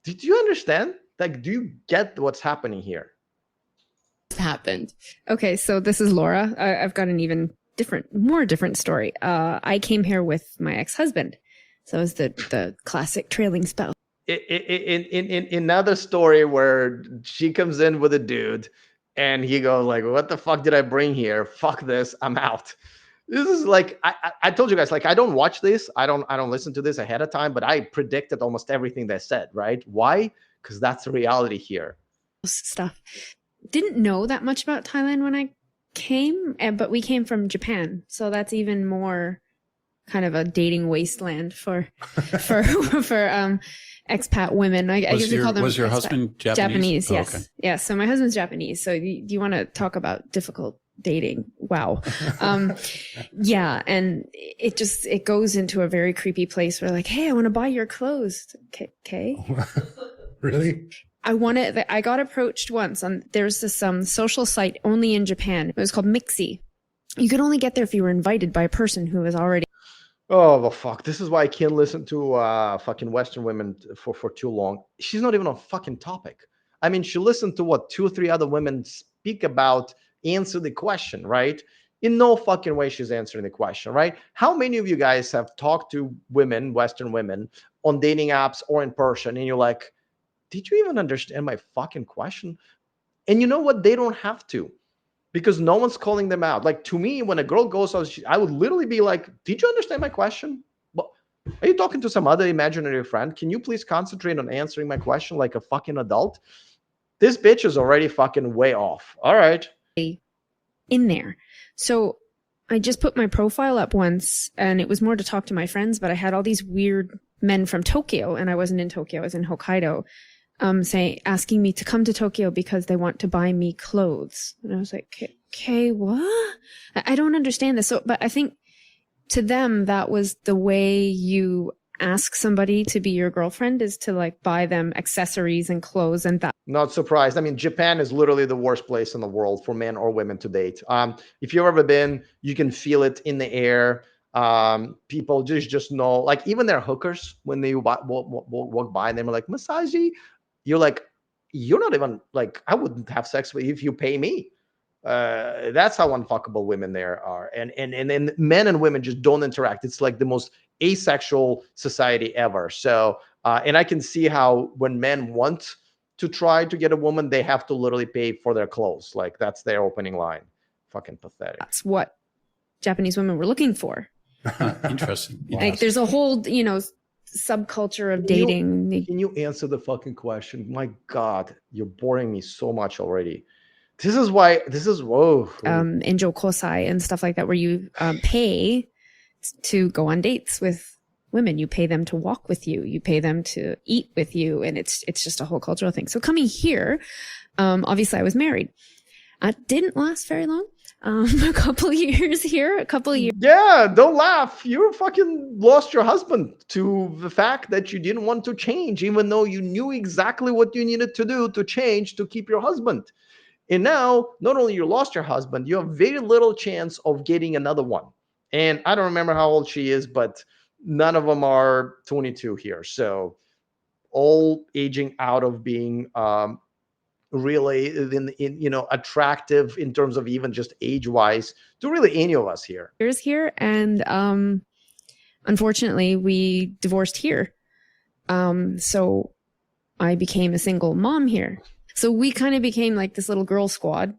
Did you understand? Like, do you get what's happening here? Happened. Okay, so this is Laura. I've got an even more different story. I came here with my ex-husband. So it was the classic trailing spouse. In another story where she comes in with a dude and he goes like, what the fuck did I bring here? Fuck this, I'm out. This is like, I told you guys, like, I don't watch this. I don't listen to this ahead of time, but I predicted almost everything they said, right? Why? Because that's the reality here. Stuff. Didn't know that much about Thailand when I came, but we came from Japan. So that's even more kind of a dating wasteland for expat women. I usually call them. Was your husband Japanese? Japanese, yes. Oh, okay. Yeah, so my husband's Japanese. So do you want to talk about difficult dating? Wow. Yeah, and it goes into a very creepy place where like, hey, I want to buy your clothes. Okay. Really? I got approached once on, there's this social site only in Japan. It was called Mixi. You could only get there if you were invited by a person who was already. Oh, well, fuck. This is why I can't listen to fucking Western women for too long. She's not even a fucking topic. I mean, she listened to what 2 or 3 other women speak about, answer the question, right? In no fucking way she's answering the question, right? How many of you guys have talked to women, Western women, on dating apps or in person, and you're like, did you even understand my fucking question? And you know what? They don't have to, because no one's calling them out. Like, to me, when a girl goes out, I would literally be like, did you understand my question? Well, are you talking to some other imaginary friend? Can you please concentrate on answering my question like a fucking adult? This bitch is already fucking way off. All right. In there. So I just put my profile up once, and it was more to talk to my friends, but I had all these weird men from Tokyo, and I wasn't in Tokyo, I was in Hokkaido, asking me to come to Tokyo because they want to buy me clothes. And I was like, okay, what? I don't understand this. So, but I think to them, that was the way you ask somebody to be your girlfriend, is to like buy them accessories and clothes and that. Not surprised. I mean, Japan is literally the worst place in the world for men or women to date. If you've ever been, you can feel it in the air. People just know, like, even their hookers, when they walk by and they're like, massaji, you're like, you're not even like, I wouldn't have sex with you if you pay me. That's how unfuckable women there are. And men and women just don't interact. It's like the most asexual society ever. So, and I can see how when men want to try to get a woman, they have to literally pay for their clothes. Like, that's their opening line. Fucking pathetic. That's what Japanese women were looking for. Interesting. Like, there's a whole, subculture of dating. Can you answer the fucking question? My God, you're boring me so much already. This is why, this is, whoa. Injo Kosai and stuff like that, where you pay to go on dates with women. You pay them to walk with you. You pay them to eat with you. And it's just a whole cultural thing. So coming here, obviously I was married. Didn't last very long. A couple years here, a couple years. Yeah, don't laugh. You fucking lost your husband to the fact that you didn't want to change, even though you knew exactly what you needed to do to change to keep your husband. And now, not only you lost your husband, you have very little chance of getting another one. And I don't remember how old she is, but none of them are 22 here. So all aging out of being really in attractive in terms of even just age wise to really any of us here. Years here, and unfortunately we divorced here. So I became a single mom here. So we kind of became like this little girl squad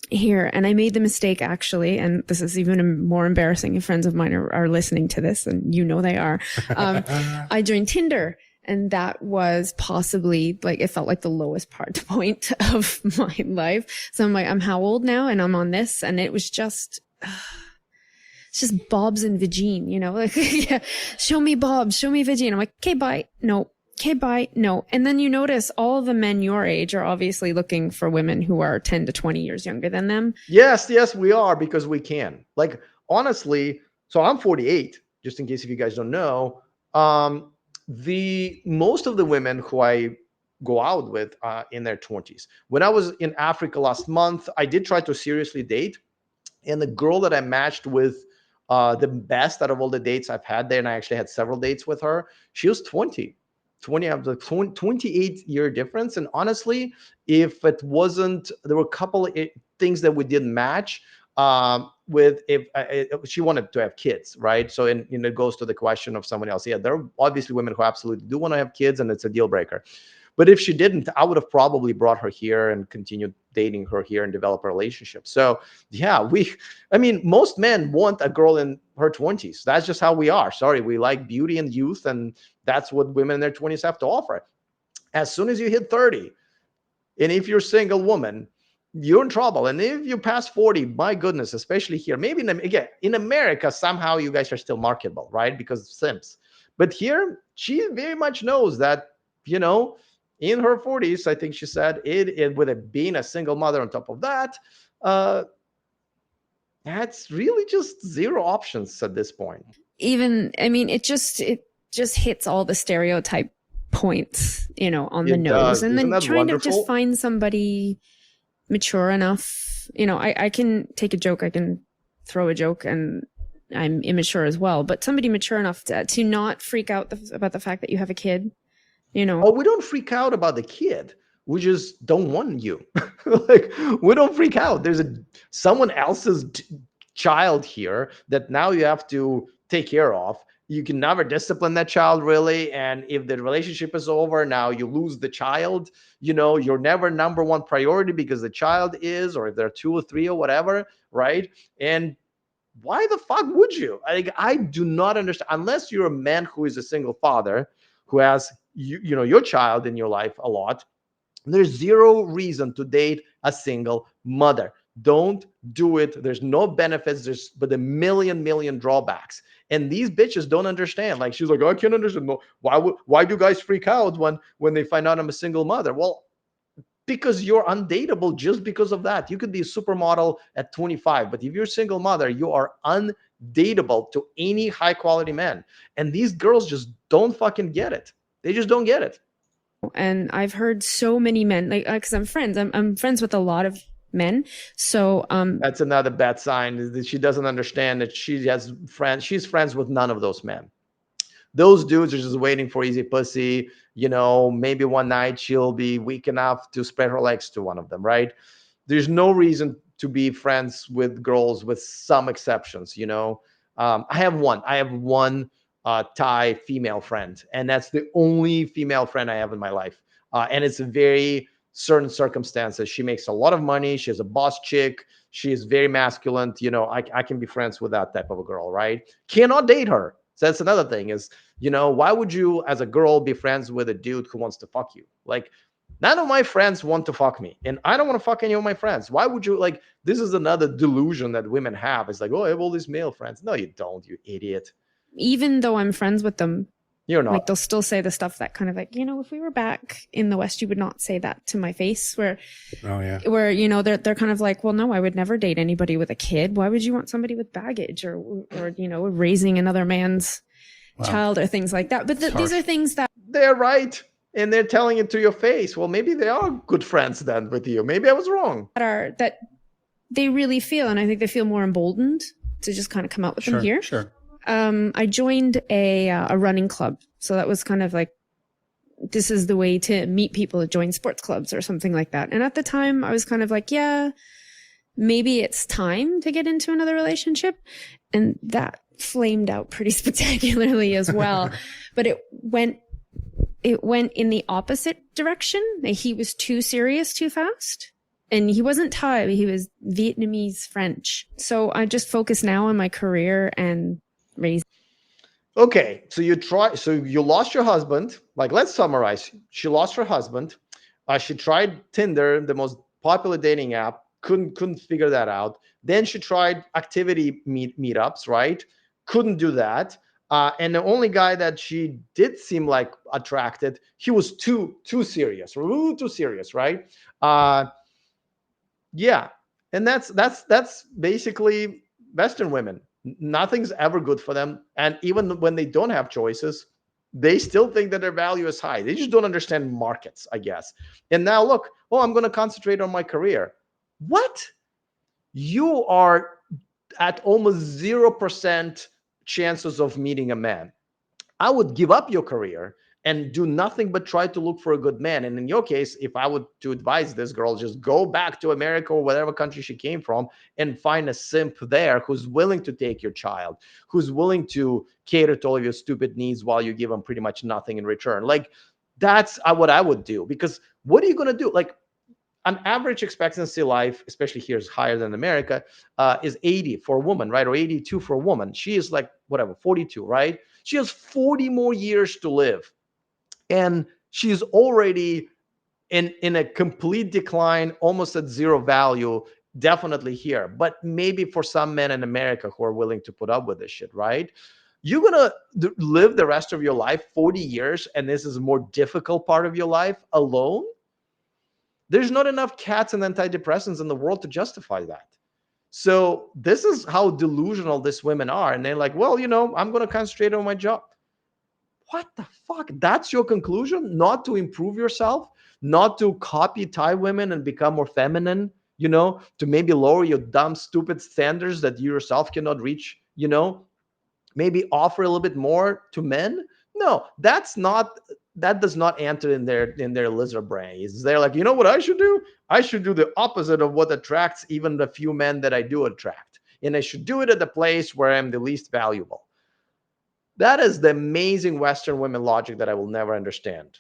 here. And I made the mistake, actually, and this is even more embarrassing if friends of mine are listening to this, and they are. I joined Tinder, and that was possibly like, it felt like the lowest point of my life. So I'm like, I'm how old now? And I'm on this. And it was just, it's just Bob's and Vagine, like, yeah, show me Bob, show me Vagine. I'm like, okay, bye. No. Okay, bye. No. And then you notice all the men your age are obviously looking for women who are 10 to 20 years younger than them. Yes, we are, because we can. Like, honestly, so I'm 48, just in case if you guys don't know. The most of the women who I go out with in their 20s. When I was in Africa last month, I did try to seriously date. And the girl that I matched with the best out of all the dates I've had there, and I actually had several dates with her, she was 20. 28-year difference. And honestly, if it wasn't, there were a couple of things that we didn't match with, if she wanted to have kids, right? So it goes to the question of someone else. Yeah, there are obviously women who absolutely do want to have kids, and it's a deal breaker. But if she didn't, I would have probably brought her here and continued dating her here and develop a relationship. So yeah, most men want a girl in her 20s. That's just how we are. Sorry, we like beauty and youth, and that's what women in their 20s have to offer. As soon as you hit 30, and if you're a single woman, you're in trouble. And if you pass 40, my goodness, especially here, maybe in America, somehow you guys are still marketable, right? Because of simps. But here, she very much knows that, in her 40s, I think she said, it with it being a single mother on top of that, that's really just zero options at this point. It just hits all the stereotype points, on the nose. And then trying to just find somebody mature enough, I can take a joke, I can throw a joke, and I'm immature as well, but somebody mature enough to not freak out about the fact that you have a kid. Oh, we don't freak out about the kid. We just don't want you. Like, we don't freak out. There's someone else's child here that now you have to take care of. You can never discipline that child, really. And if the relationship is over, now you lose the child. You're never number one priority because the child is, or if there are 2 or 3 or whatever, right? And why the fuck would you? I do not understand, unless you're a man who is a single father who has your child in your life a lot. There's zero reason to date a single mother. Don't do it. There's no benefits, but a million drawbacks. And these bitches don't understand. Like, she's like, I can't understand. No, why do guys freak out when they find out I'm a single mother? Well, because you're undateable just because of that. You could be a supermodel at 25, but if you're a single mother, you are undateable to any high quality man. And these girls just don't fucking get it. They just don't get it. And I've heard so many men, because I'm friends. I'm friends with a lot of men. So that's another bad sign, that she doesn't understand that she has friends. She's friends with none of those men. Those dudes are just waiting for easy pussy. Maybe one night she'll be weak enough to spread her legs to one of them, right? There's no reason to be friends with girls, with some exceptions. I have one Thai female friend, and that's the only female friend I have in my life. And it's a very certain circumstances. She makes a lot of money. She has a boss chick. She is very masculine. I can be friends with that type of a girl, right? Cannot date her. So that's another thing is, why would you as a girl be friends with a dude who wants to fuck you? Like, None of my friends want to fuck me, and I don't want to fuck any of my friends. Why would you like? This is another delusion that women have. It's like, oh, I have all these male friends. No, you don't, you idiot. Even though I'm friends with them, you're not. Like, they'll still say the stuff that kind of like, if we were back in the West, you would not say that to my face. Where they're kind of like, well, no, I would never date anybody with a kid. Why would you want somebody with baggage or raising another man's child or things like that? But these are things that they're right. And they're telling it to your face. Well, maybe they are good friends then with you. Maybe I was wrong. That they really feel, and I think they feel more emboldened to just kind of come out with them here. Sure. I joined a running club. So that was kind of like, this is the way to meet people, to join sports clubs or something like that. And at the time I was kind of like, yeah, maybe it's time to get into another relationship. And that flamed out pretty spectacularly as well. But it went in the opposite direction. He was too serious too fast. And he wasn't Thai, he was Vietnamese French. So I just focus now on my career and raise. Okay, so you lost your husband. Like, let's summarize. She lost her husband. She tried Tinder, the most popular dating app, couldn't figure that out. Then she tried activity meetups, right? Couldn't do that. And the only guy that she did seem like attracted, he was too serious, too serious, right? Yeah, and that's basically Western women. Nothing's ever good for them. And even when they don't have choices, they still think that their value is high. They just don't understand markets, I guess. And now look, I'm going to concentrate on my career. What? You are at almost 0% chances of meeting a man. I would give up your career and do nothing but try to look for a good man. And in your case, if I would to advise this girl, just go back to America or whatever country she came from and find a simp there who's willing to take your child, who's willing to cater to all of your stupid needs while you give them pretty much nothing in return. Like, that's what I would do. Because what are you going to do? Like, an average expectancy life, especially here, is higher than America, is 80 for a woman, right? Or 82 for a woman. She is like, 42, right? She has 40 more years to live. And she's already in a complete decline, almost at zero value, definitely here. But maybe for some men in America who are willing to put up with this shit, right? You're going to live the rest of your life, 40 years, and this is a more difficult part of your life alone? There's not enough cats and antidepressants in the world to justify that. So this is how delusional these women are. And they're like, well, I'm going to concentrate on my job. What the fuck? That's your conclusion? Not to improve yourself? Not to copy Thai women and become more feminine? To maybe lower your dumb, stupid standards that you yourself cannot reach? Maybe offer a little bit more to men? No, that does not enter in their lizard brains. They're like, you know what I should do? I should do the opposite of what attracts even the few men that I do attract. And I should do it at the place where I'm the least valuable. That is the amazing Western women logic that I will never understand.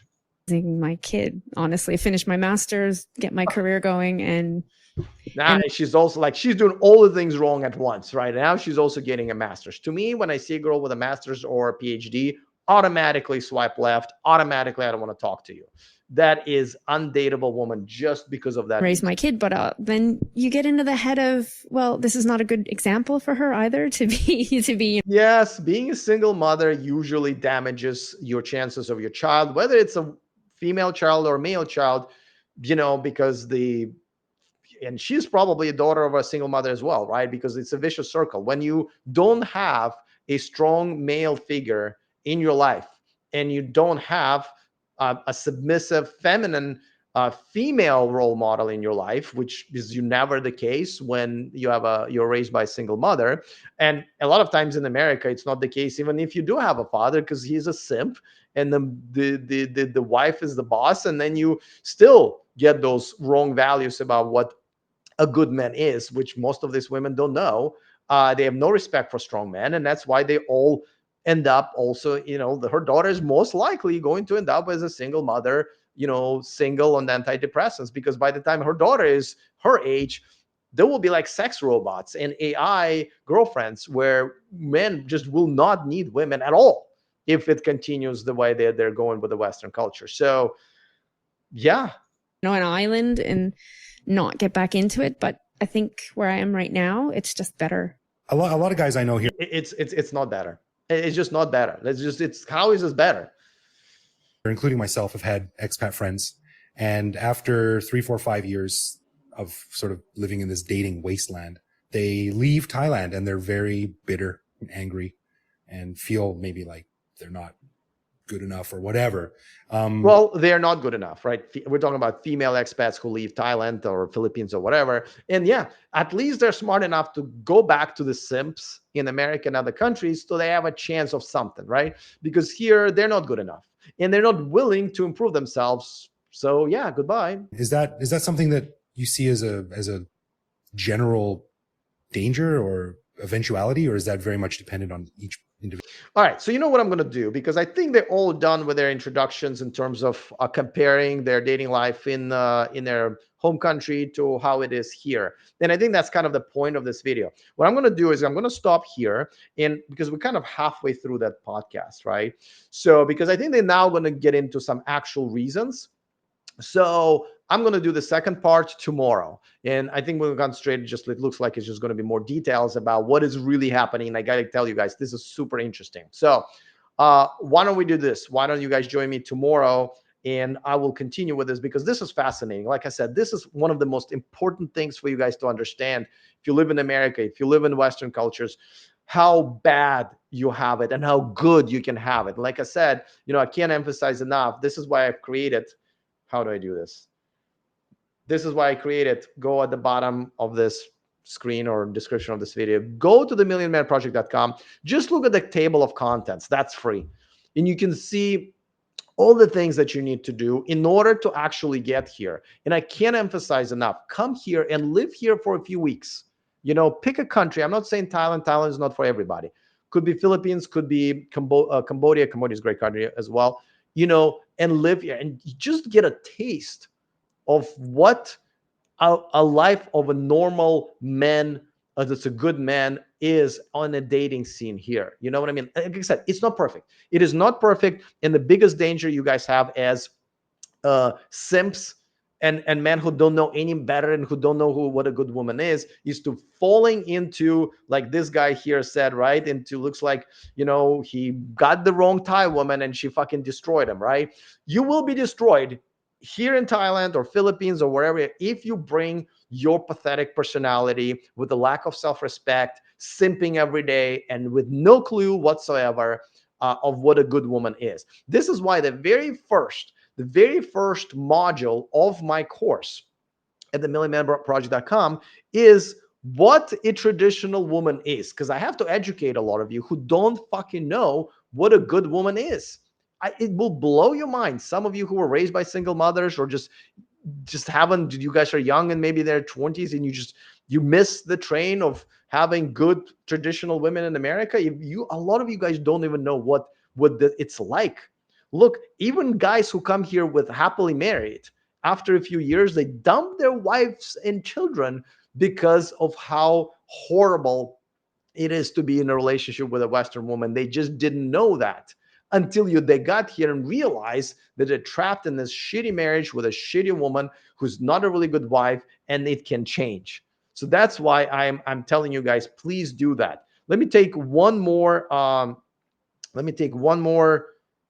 My kid, honestly, finish my master's, get my career going, and she's also like, she's doing all the things wrong at once, right? Now she's also getting a master's. To me, when I see a girl with a master's or a PhD, automatically swipe left, automatically I don't want to talk to you. That is undateable woman just because of that. Raise my kid, but then you get into the head of, well, this is not a good example for her either to be. Yes, being a single mother usually damages your chances of your child, whether it's a female child or a male child, because and she's probably a daughter of a single mother as well, right? Because it's a vicious circle. When you don't have a strong male figure in your life and you don't have a submissive feminine female role model in your life, which is never the case when you're raised by a single mother. And a lot of times in America, it's not the case, even if you do have a father, because he's a simp and the wife is the boss. And then you still get those wrong values about what a good man is, which most of these women don't know. They have no respect for strong men. And that's why they all end up also, her daughter is most likely going to end up as a single mother, single on antidepressants, because by the time her daughter is her age, there will be like sex robots and AI girlfriends where men just will not need women at all if it continues the way they're going with the Western culture. So Yeah. An island and not get back into it. But I think where I am right now, it's just better. A lot of guys I know here. It's not better. It's just not better. It's how is this better? Including myself, have had expat friends. And after 3, 4, 5 years of sort of living in this dating wasteland, they leave Thailand and they're very bitter and angry and feel maybe like they're not good enough or whatever. Well, they're not good enough, right? We're talking about female expats who leave Thailand or Philippines or whatever. And yeah, at least they're smart enough to go back to the simps in America and other countries so they have a chance of something, right? Because here they're not good enough and they're not willing to improve themselves. So yeah, goodbye. Is that something that you see as a general danger or eventuality, or is that very much dependent on each individual? All right, so you know what I'm going to do, because I think they're all done with their introductions in terms of comparing their dating life in their home country to how it is here. And I think that's kind of the point of this video. What I'm going to do is I'm going to stop here, and because we're kind of halfway through that podcast, right? So because I think they're now going to get into some actual reasons. So I'm going to do the second part tomorrow. And I think we'll concentrate, just it looks like it's just going to be more details about what is really happening. And I got to tell you guys, this is super interesting. So why don't we do this? Why don't you guys join me tomorrow? And I will continue with this because this is fascinating. Like I said, this is one of the most important things for you guys to understand. If you live in America, if you live in Western cultures, how bad you have it and how good you can have it. Like I said, I can't emphasize enough. This is why I've created. How do I do this? This is why I created. Go at the bottom of this screen or description of this video. Go to the millionmanproject.com. Just look at the table of contents. That's free. And you can see all the things that you need to do in order to actually get here. And I can't emphasize enough. Come here and live here for a few weeks. Pick a country. I'm not saying Thailand. Thailand is not for everybody. Could be Philippines, could be Cambodia. Cambodia is a great country as well. And live here and just get a taste of what a life of a normal man, that's a good man, is on a dating scene here. You know what I mean? Like I said, it's not perfect. It is not perfect. And the biggest danger you guys have as simps and men who don't know any better and who don't know what a good woman is to falling into, like this guy here said, right? Into looks like, he got the wrong Thai woman and she fucking destroyed him, right? You will be destroyed here in Thailand or Philippines or wherever if you bring your pathetic personality with a lack of self-respect, simping every day, and with no clue whatsoever of what a good woman is. This is why the very first module of my course at the millionmanproject.com is what a traditional woman is, because I have to educate a lot of you who don't fucking know what a good woman is. It will blow your mind. Some of you who were raised by single mothers or just haven't, you guys are young and maybe they're 20s and you miss the train of having good traditional women in America. A lot of you guys don't even know what it's like. Look, even guys who come here with happily married, after a few years, they dump their wives and children because of how horrible it is to be in a relationship with a Western woman. They just didn't know that until they got here and realized that they're trapped in this shitty marriage with a shitty woman who's not a really good wife, and it can change. So that's why I'm telling you guys, please do that. Let me take one more.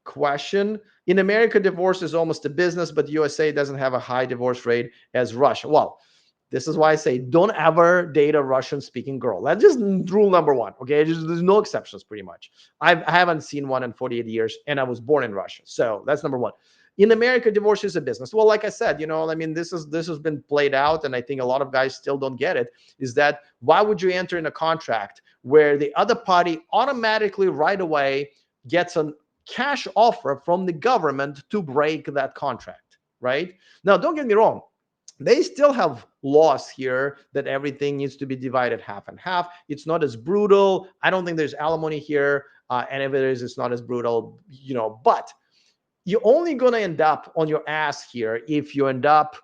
Question. In America, divorce is almost a business, but USA doesn't have a high divorce rate as Russia. Well, this is why I say don't ever date a Russian-speaking girl. That's just rule number one, okay? There's no exceptions, pretty much. I haven't seen one in 48 years, and I was born in Russia. So that's number one. In America, divorce is a business. Well, like I said, this has been played out, and I think a lot of guys still don't get it, is that why would you enter in a contract where the other party automatically right away gets a cash offer from the government to break that contract, right? Now, don't get me wrong. They still have laws here that everything needs to be divided half and half. It's not as brutal. I don't think there's alimony here. And if there is, it's not as brutal, but you're only going to end up on your ass here if you end up,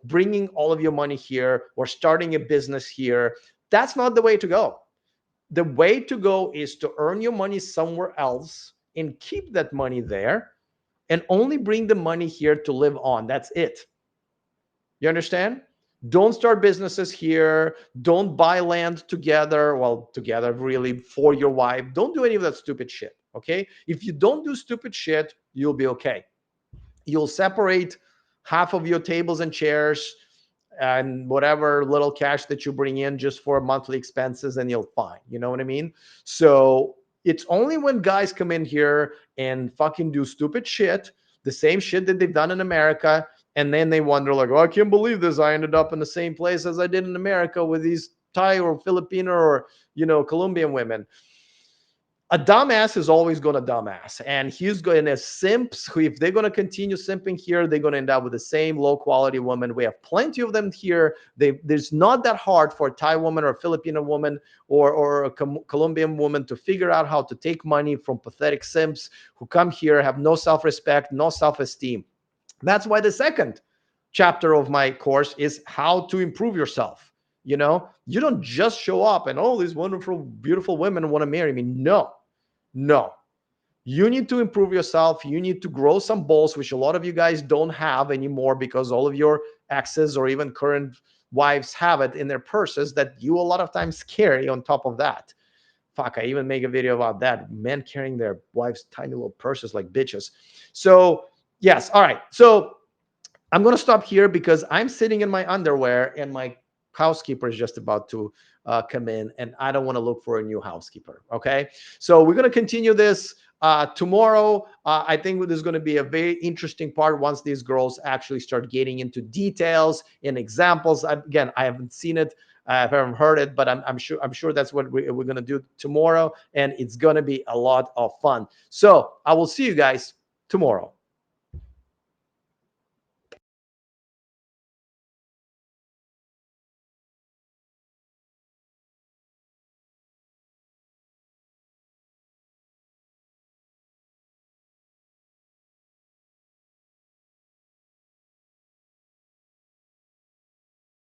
bringing all of your money here or starting a business here. That's not the way to go. The way to go is to earn your money somewhere else and keep that money there and only bring the money here to live on. That's it. You understand? Don't start businesses here. Don't buy land together. Well, together really for your wife. Don't do any of that stupid shit. Okay? If you don't do stupid shit, you'll be okay. You'll separate half of your tables and chairs and whatever little cash that you bring in just for monthly expenses, and you'll fine. You know what I mean? So it's only when guys come in here and fucking do stupid shit, the same shit that they've done in America, and then they wonder like, oh, I can't believe this. I ended up in the same place as I did in America with these Thai or Filipino or, Colombian women. A dumbass is always going to dumbass, and he's going to simps who, if they're going to continue simping here, they're going to end up with the same low quality woman. We have plenty of them here. There's not that hard for a Thai woman or a Filipino woman or a Colombian woman to figure out how to take money from pathetic simps who come here, have no self-respect, no self-esteem. That's why the second chapter of my course is how to improve yourself. You don't just show up and, oh, these wonderful, beautiful women want to marry me. No. You need to improve yourself. You need to grow some balls, which a lot of you guys don't have anymore because all of your exes or even current wives have it in their purses that you a lot of times carry on top of that. Fuck, I even make a video about that. Men carrying their wives' tiny little purses like bitches. So, yes. All right. So I'm going to stop here because I'm sitting in my underwear and my housekeeper is just about to come in, and I don't want to look for a new housekeeper. Okay. So we're going to continue this tomorrow. I think there's going to be a very interesting part once these girls actually start getting into details and examples. Again, I haven't seen it. I haven't heard it, but I'm sure that's what we're going to do tomorrow, and it's going to be a lot of fun. So I will see you guys tomorrow.